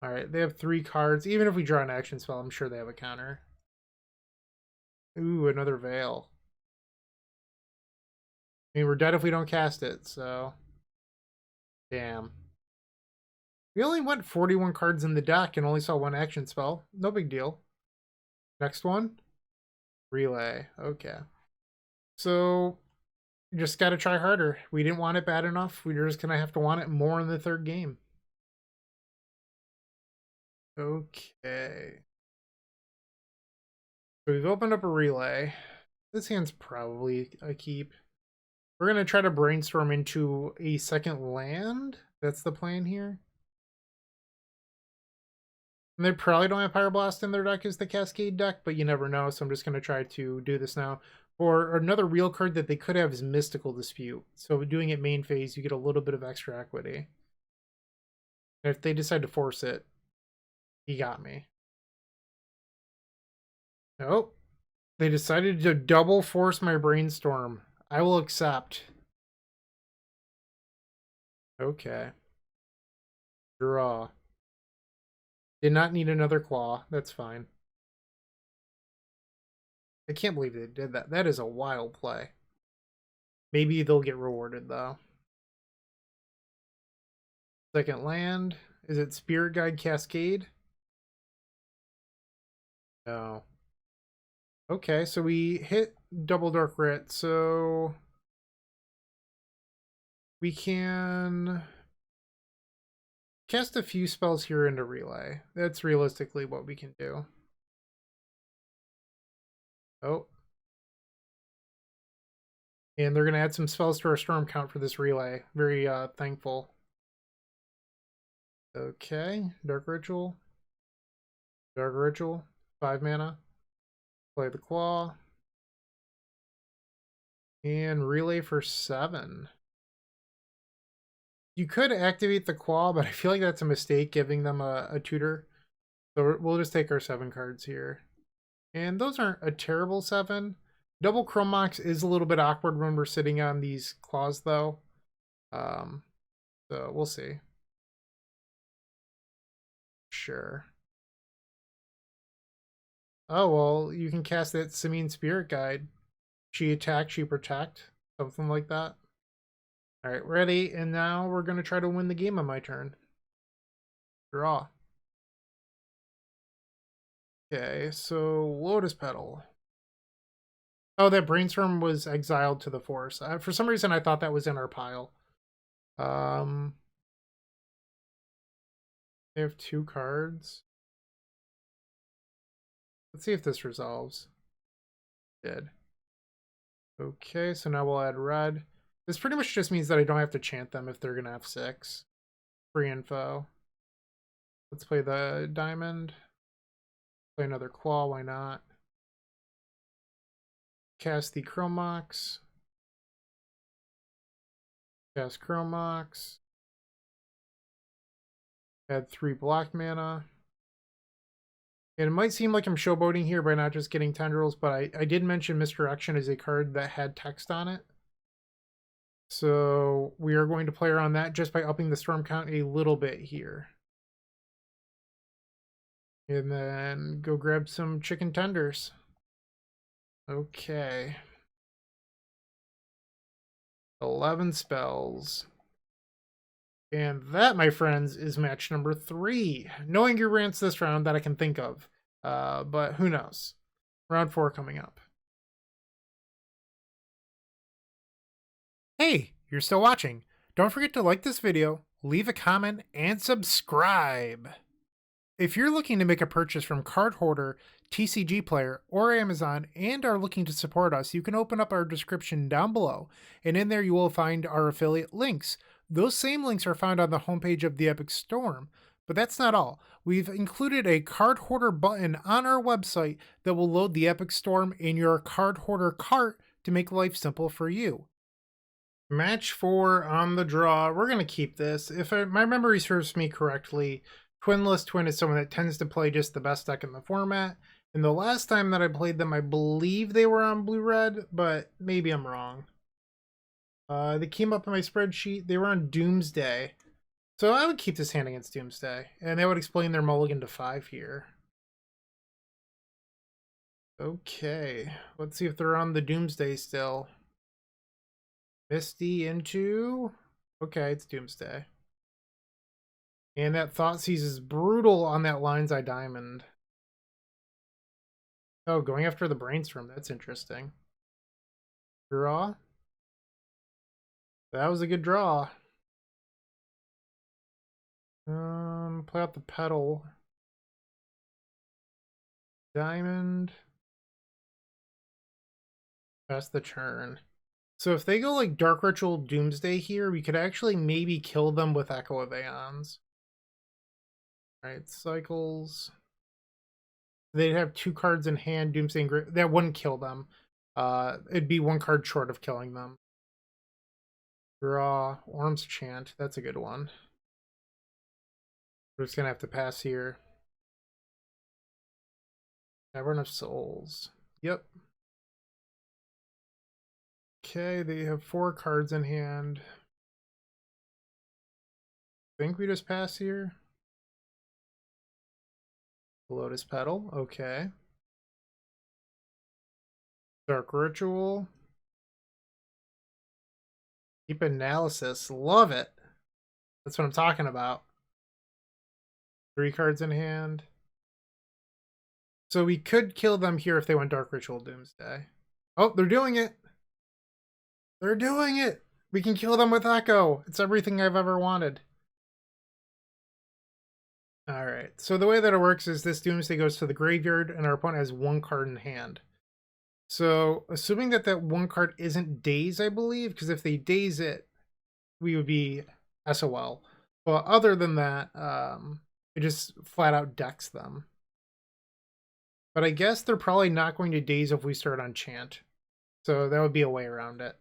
Alright, they have 3 cards. Even if we draw an action spell, I'm sure they have a counter. Ooh, another Veil. I mean, we're dead if we don't cast it, so... Damn. We only went 41 cards in the deck and only saw one action spell. No big deal. Next one. Relay. Okay. So, you just gotta try harder. We didn't want it bad enough. We're just gonna have to want it more in the third game. Okay. So we've opened up a relay. This hand's probably a keep. We're gonna try to brainstorm into a second land. That's the plan here. And they probably don't have Pyroblast in their deck as the Cascade deck, but you never know, so I'm just gonna try to do this now. Or another real card that they could have is Mystical Dispute. So doing it main phase, you get a little bit of extra equity. And if they decide to force it, he got me. Nope. They decided to double force my brainstorm. I will accept. Okay. Draw. Did not need another claw. That's fine. I can't believe they did that. That is a wild play. Maybe they'll get rewarded, though. Second land. Is it Spirit Guide Cascade? No. Okay, so we hit double Dark Rit, so we can cast a few spells here into Relay. That's realistically what we can do. Oh. And they're going to add some spells to our Storm count for this Relay. Very thankful. Okay, Dark Ritual. Dark Ritual. 5 mana. Play the Claw. And Relay for 7. You could activate the Claw, but I feel like that's a mistake giving them a tutor. So we'll just take our 7 cards here. And those aren't a terrible 7. Double Chrome Mox is a little bit awkward when we're sitting on these claws, though. So we'll see. Sure. Oh, well, you can cast that Simian Spirit Guide. She attack, she protect. Something like that. Alright, ready. And now we're going to try to win the game on my turn. Draw. Okay, so Lotus Petal. Oh, that Brainstorm was exiled to the Force. For some reason, I thought that was in our pile. They have 2 cards. Let's see if this resolves. Did. Okay, so now we'll add red. This pretty much just means that I don't have to chant them if they're going to have 6. Free info. Let's play the diamond. Play another claw, why not? Cast the Chrome Mox. Cast Chrome Mox. Add 3 black mana. And it might seem like I'm showboating here by not just getting Tendrils, but I did mention Misdirection as a card that had text on it. So we are going to play around that just by upping the storm count a little bit here. And then go grab some chicken tenders. Okay. 11 spells. And that, my friends, is match number 3. No angry rants this round that I can think of. But who knows? Round 4 coming up. Hey, you're still watching. Don't forget to like this video, leave a comment, and subscribe. If you're looking to make a purchase from Card Hoarder, TCG Player, or Amazon, and are looking to support us, you can open up our description down below, and in there you will find our affiliate links. Those same links are found on the homepage of the Epic Storm. But that's not all. We've included a Card Hoarder button on our website that will load the Epic Storm in your Card Hoarder cart to make life simple for you. Match 4 on the draw. We're going to keep this. If my memory serves me correctly, twinlesstwin is someone that tends to play just the best deck in the format. And the last time that I played them, I believe they were on blue-red, but maybe I'm wrong. They came up in my spreadsheet. They were on Doomsday. So I would keep this hand against Doomsday. And that would explain their mulligan to 5 here. Okay. Let's see if they're on the Doomsday still. Misty into... Okay, it's Doomsday. And that Thoughtseize is brutal on that Lion's Eye Diamond. Oh, going after the Brainstorm. That's interesting. Draw. That was a good draw. Play out the Petal. Diamond. Pass the turn. So if they go like Dark Ritual Doomsday here, we could actually maybe kill them with Echo of Aeons. Alright, cycles. They'd have 2 cards in hand, Doomsday and that wouldn't kill them. It'd be 1 card short of killing them. Draw. Orim's Chant. That's a good one. We're just gonna have to pass here. Cavern of Souls. Yep. Okay, they have 4 cards in hand. I think we just pass here. Lotus Petal. Okay. Dark Ritual. Deep Analysis. Love it. That's what I'm talking about. 3 cards in hand. So we could kill them here if they went Dark Ritual Doomsday. Oh, they're doing it. They're doing it. We can kill them with Echo. It's everything I've ever wanted. Alright, so the way that it works is this Doomsday goes to the graveyard and our opponent has 1 card in hand. So, assuming that that 1 card isn't Daze, I believe, because if they Daze it, we would be SOL. But other than that, it just flat out decks them. But I guess they're probably not going to Daze if we start on Chant. So that would be a way around it.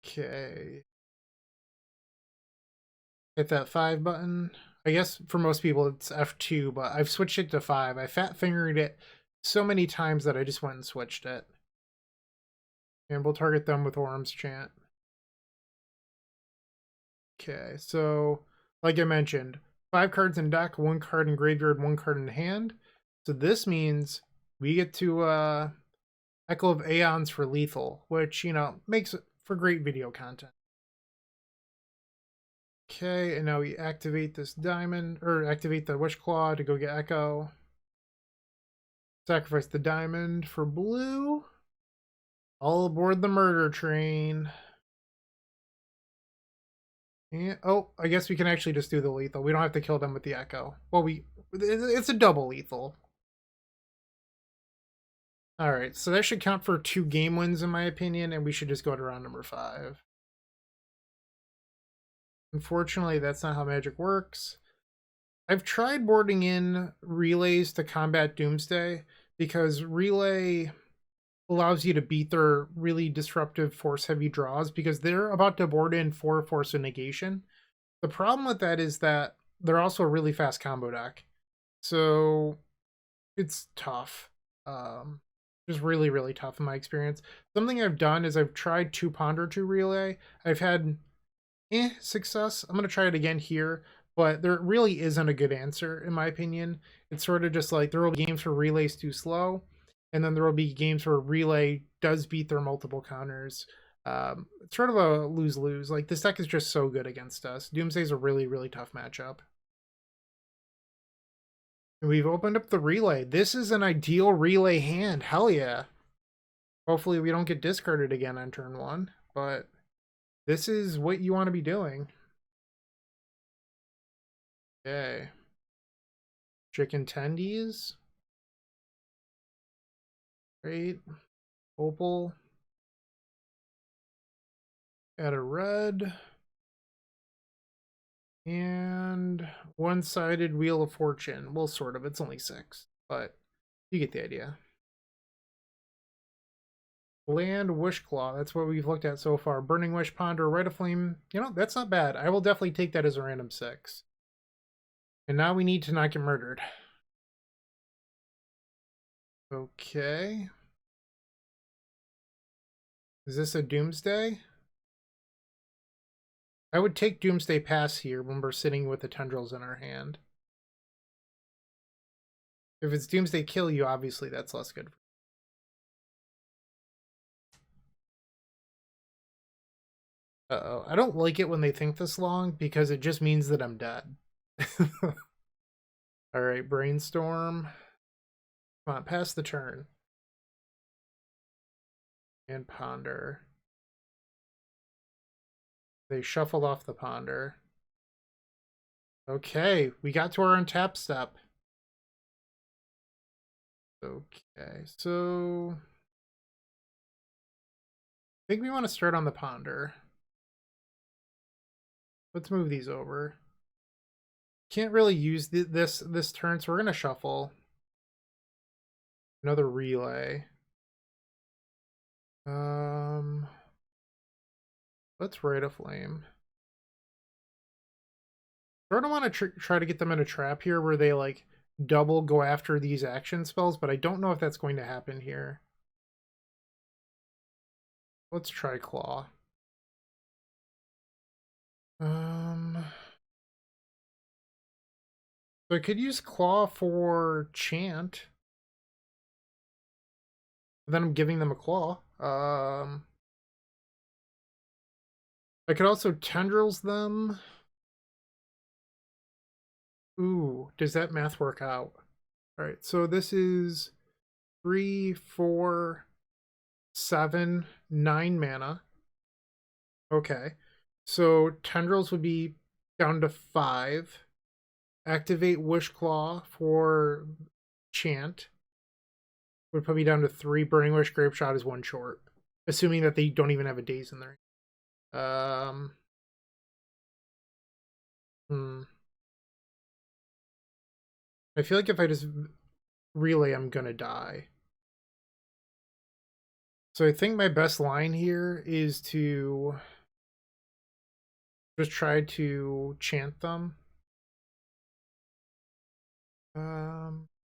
Okay. Hit that 5 button. I guess for most people it's F2, but I've switched it to 5. I fat fingered it so many times that I just went and switched it. And we'll target them with Orim's Chant. Okay, so like I mentioned, 5 cards in deck, 1 card in graveyard, 1 card in hand. So this means we get to Echo of Aeons for lethal, which, you know, makes for great video content. Okay, and now we activate this diamond, or activate the Wish Claw to go get Echo. Sacrifice the diamond for blue. All aboard the murder train. And, oh, I guess we can actually just do the lethal. We don't have to kill them with the Echo. Well, it's a double lethal. Alright, so that should count for 2 game wins in my opinion, and we should just go to round number 5. Unfortunately, that's not how Magic works. I've tried boarding in relays to combat Doomsday, because relay allows you to beat their really disruptive force-heavy draws, because they're about to board in 4 Force of Negation. The problem with that is that they're also a really fast combo deck. So it's tough. Just really, really tough in my experience. Something I've done is I've tried 2 Ponder 2 Relay. I've had success. I'm going to try it again here, but there really isn't a good answer, in my opinion. It's sort of just like there will be games where Relay's too slow, and then there will be games where Relay does beat their multiple counters. It's sort of a lose-lose. Like, this deck is just so good against us. Doomsday's a really, really tough matchup. We've opened up the Relay. This is an ideal Relay hand. Hell yeah. Hopefully we don't get discarded again on turn 1, but this is what you want to be doing. Okay. Chicken tendies. Great. Opal. Add a red. And one-sided Wheel of Fortune. Well, sort of. It's only 6, but you get the idea. Land Wishclaw. That's what we've looked at so far. Burning Wish, Ponder, Rite of Flame. You know, that's not bad. I will definitely take that as a random 6. And now we need to not get murdered. Okay. Is this a Doomsday? I would take Doomsday Pass here when we're sitting with the Tendrils in our hand. If it's Doomsday Kill you, obviously that's less good. Uh-oh. I don't like it when they think this long because it just means that I'm dead. Alright, brainstorm. Come on, pass the turn. And ponder. They shuffled off the ponder. Okay, we got to our untap step. Okay, so I think we want to start on the ponder. Let's move these over. Can't really use this turn, so we're gonna shuffle. Another relay. Let's Rite of Flame. I don't want to try to get them in a trap here where they like double go after these action spells, but I don't know if that's going to happen here. Let's try Claw. So I could use Claw for Chant. Then I'm giving them a Claw. I could also Tendrils them. Ooh, does that math work out? All right, so this is 3, 4, 7, 9 mana. Okay, so Tendrils would be down to 5. Activate Wish Claw for Chant would put me down to 3. Burning Wish, Grapeshot is 1 short, assuming that they don't even have a daze in there. I feel like if I just relay, I'm gonna die. So I think my best line here is to just try to chant them.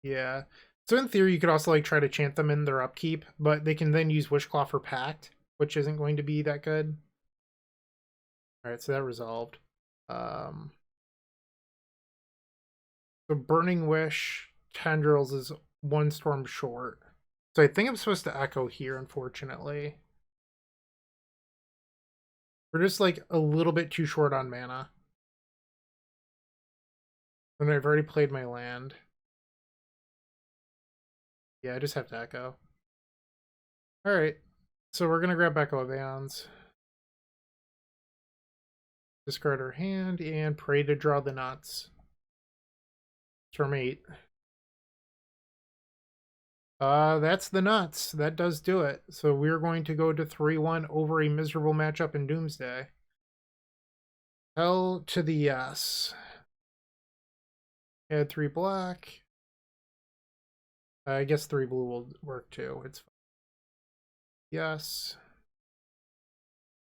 Yeah. So in theory, you could also like try to chant them in their upkeep, but they can then use Wishclaw for Pact, which isn't going to be that good. All right, so that resolved. So Burning Wish, Tendrils is 1 storm short. So I think I'm supposed to echo here, unfortunately. We're just like a little bit too short on mana. And I've already played my land. Yeah, I just have to echo. Alright. So we're gonna grab Echo of Eons. Discard our hand and pray to draw the nuts. Turn 8. That's the nuts. That does do it. So we're going to go to 3-1 over a miserable matchup in Doomsday. Hell to the yes. Add 3 black. I guess 3 blue will work too. It's fine. Yes.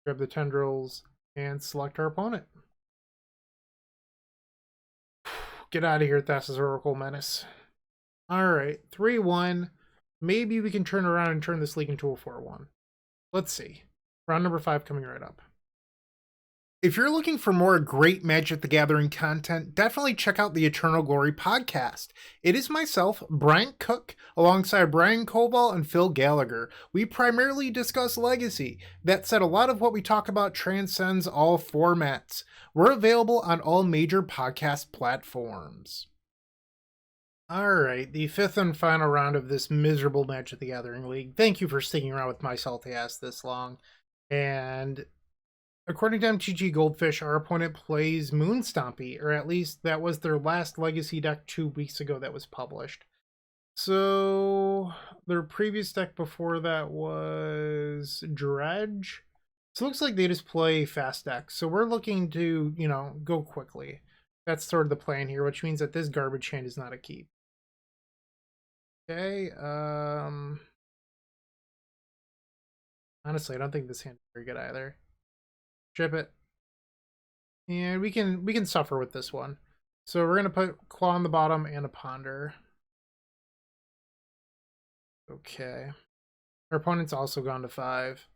Grab the tendrils and select our opponent. Get out of here, Thassa's Oracle Menace. Alright, 3-1. Maybe we can turn around and turn this league into a 4-1. Let's see. Round number 5 coming right up. If you're looking for more great Magic the Gathering content, definitely check out the Eternal Glory podcast. It is myself, Bryant Cook, alongside Brian Koval and Phil Gallagher. We primarily discuss Legacy. That said, a lot of what we talk about transcends all formats. We're available on all major podcast platforms. Alright, the 5th and final round of this miserable Magic the Gathering League. Thank you for sticking around with my salty ass this long. And according to MTG Goldfish, our opponent plays Moonstompy, or at least that was their last Legacy deck 2 weeks ago that was published. So their previous deck before that was Dredge. So it looks like they just play fast decks. So we're looking to, you know, go quickly. That's sort of the plan here, which means that this garbage hand is not a keep. Okay, honestly, I don't think this hand is very good either. Ship it. And we can suffer with this one. So we're gonna put Claw on the bottom and a Ponder. Okay. Our opponent's also gone to 5.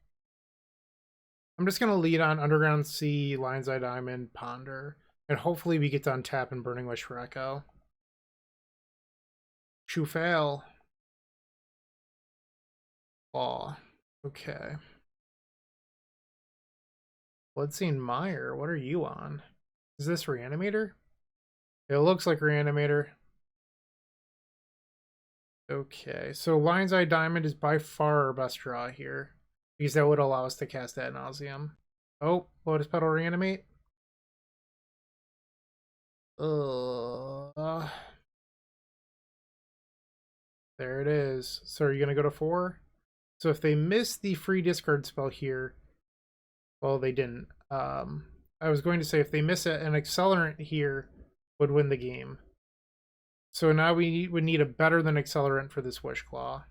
I'm just gonna lead on Underground Sea, Lion's Eye Diamond, Ponder. And hopefully we get to untap and Burning Wish for Echo. True fail. Claw. Okay. Bloodstained Mire, what are you on? Is this Reanimator? It looks like Reanimator. Okay, so Lion's Eye Diamond is by far our best draw here, because that would allow us to cast Ad Nauseam. Oh, Lotus Petal Reanimate. There it is. So are you going to go to 4? So if they miss the free discard spell here, well, they didn't. I was going to say if they miss it, an Accelerant here would win the game. So now we would need a better than Accelerant for this Wish Claw.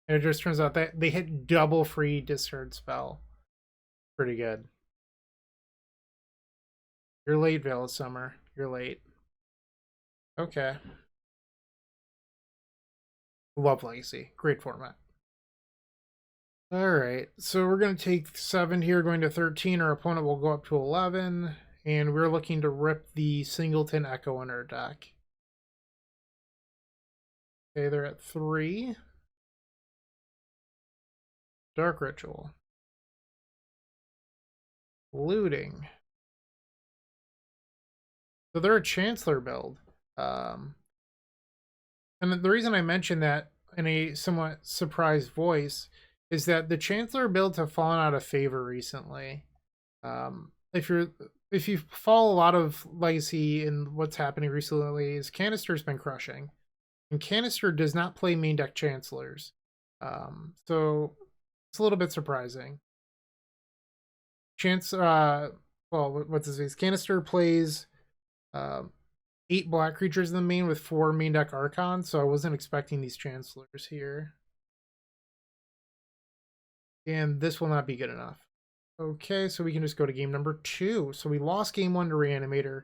And it just turns out that they hit double free discard spell. Pretty good. You're late, Veil of Summer. You're late. Okay. Love Legacy. Great format. Alright, so we're going to take 7 here, going to 13. Our opponent will go up to 11. And we're looking to rip the Singleton Echo in our deck. Okay, they're at 3. Dark Ritual. Looting. So they're a Chancellor build. And the reason I mention that in a somewhat surprised voice is that the Chancellor builds have fallen out of favor recently. If you follow a lot of Legacy and what's happening recently, is Canister's been crushing. And Canister does not play main deck Chancellors. So it's a little bit surprising. Well, what's his face? Canister plays 8 black creatures in the main with 4 main deck Archons, so I wasn't expecting these Chancellors here. And this will not be good enough. Okay, so we can just go to game number 2. So we lost game 1 to Reanimator.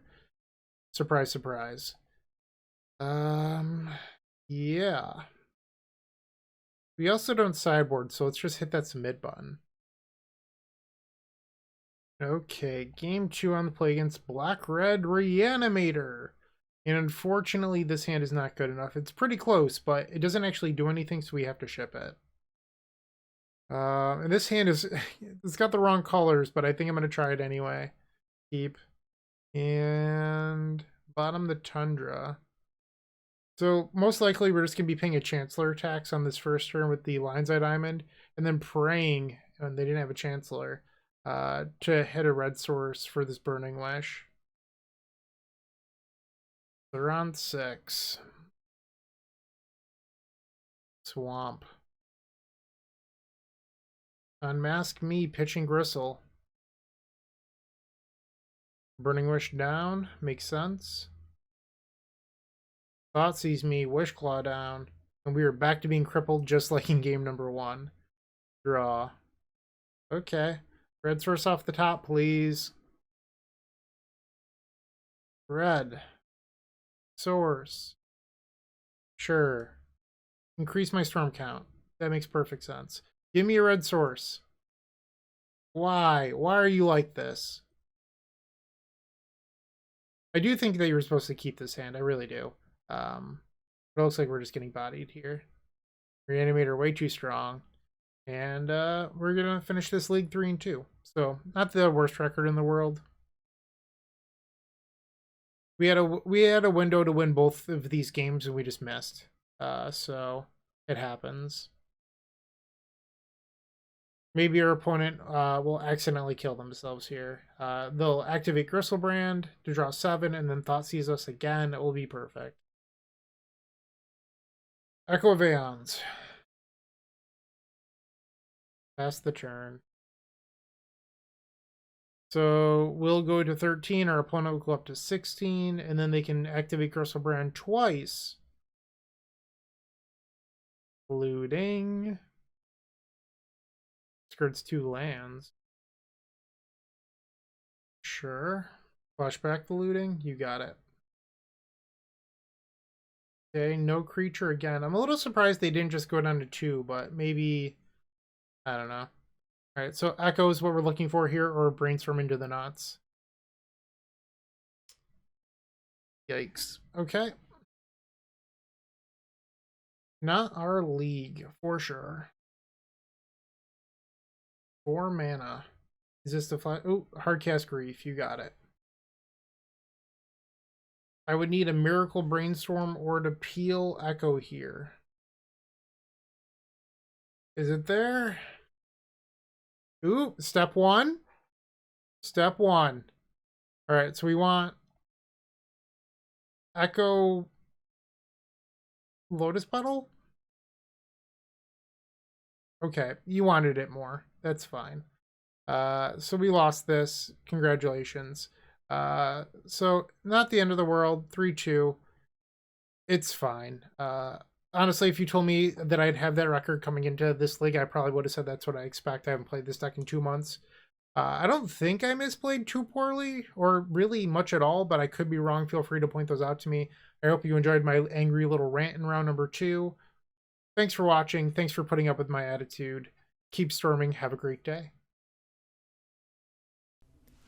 Surprise, surprise. Yeah. We also don't sideboard, so let's just hit that submit button. Okay, game 2 on the play against Black-Red Reanimator. And unfortunately, this hand is not good enough. It's pretty close, but it doesn't actually do anything, so we have to ship it. And this hand is, it's got the wrong colors, but I think I'm going to try it anyway. Keep. And bottom the Tundra. So most likely we're just going to be paying a Chancellor tax on this first turn with the Lion's Eye Diamond, and then praying, and they didn't have a Chancellor, to hit a red source for this Burning Wish. They're on 6. Swamp. Unmask me, pitching Gristle. Burning Wish down, makes sense. Thought sees me, Wish Claw down, and we are back to being crippled just like in game number 1. Draw. Okay. Red source off the top, please. Red. Source. Sure. Increase my storm count. That makes perfect sense. Give me a red source. Why? Why are you like this? I do think that you were supposed to keep this hand. I really do. But it looks like we're just getting bodied here. Reanimator way too strong. And we're going to finish this league 3-2. So, not the worst record in the world. We had a window to win both of these games and we just missed. So it happens. Maybe our opponent will accidentally kill themselves here. They'll activate Gristlebrand to draw 7 and then Thought Sees us again. It will be perfect. Echo of Aeons. Pass the turn. So we'll go to 13, our opponent will go up to 16, and then they can activate Gristlebrand twice. Looting. Skirts 2 lands. Sure. Flashback the looting. You got it. Okay, no creature again. I'm a little surprised they didn't just go down to 2, but maybe... I don't know. Alright, so Echo is what we're looking for here, or Brainstorm into the Knots. Yikes. Okay. Not our league, for sure. 4 mana. Is this the flat? Oh, Hardcast Grief. You got it. I would need a Miracle Brainstorm or to Peel Echo here. Is it there? Ooh, step one. Step one. All right, so we want Echo Lotus Petal? Okay, you wanted it more. That's fine. So we lost this. Congratulations. So not the end of the world. 3-2. It's fine. Honestly, if you told me that I'd have that record coming into this league, I probably would have said that's what I expect. I haven't played this deck in 2 months. I don't think I misplayed too poorly or really much at all, but I could be wrong. Feel free to point those out to me. I hope you enjoyed my angry little rant in round number 2. Thanks for watching. Thanks for putting up with my attitude. Keep storming. Have a great day.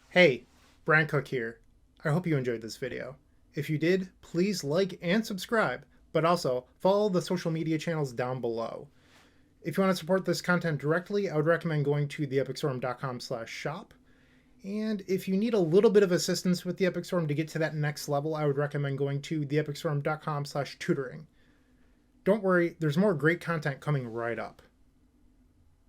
Hey, Bryant Cook here. I hope you enjoyed this video. If you did, please like and subscribe, but also follow the social media channels down below. If you want to support this content directly, I would recommend going to theepicstorm.com/shop. And if you need a little bit of assistance with the Epic Storm to get to that next level, I would recommend going to theepicstorm.com/tutoring. Don't worry, there's more great content coming right up.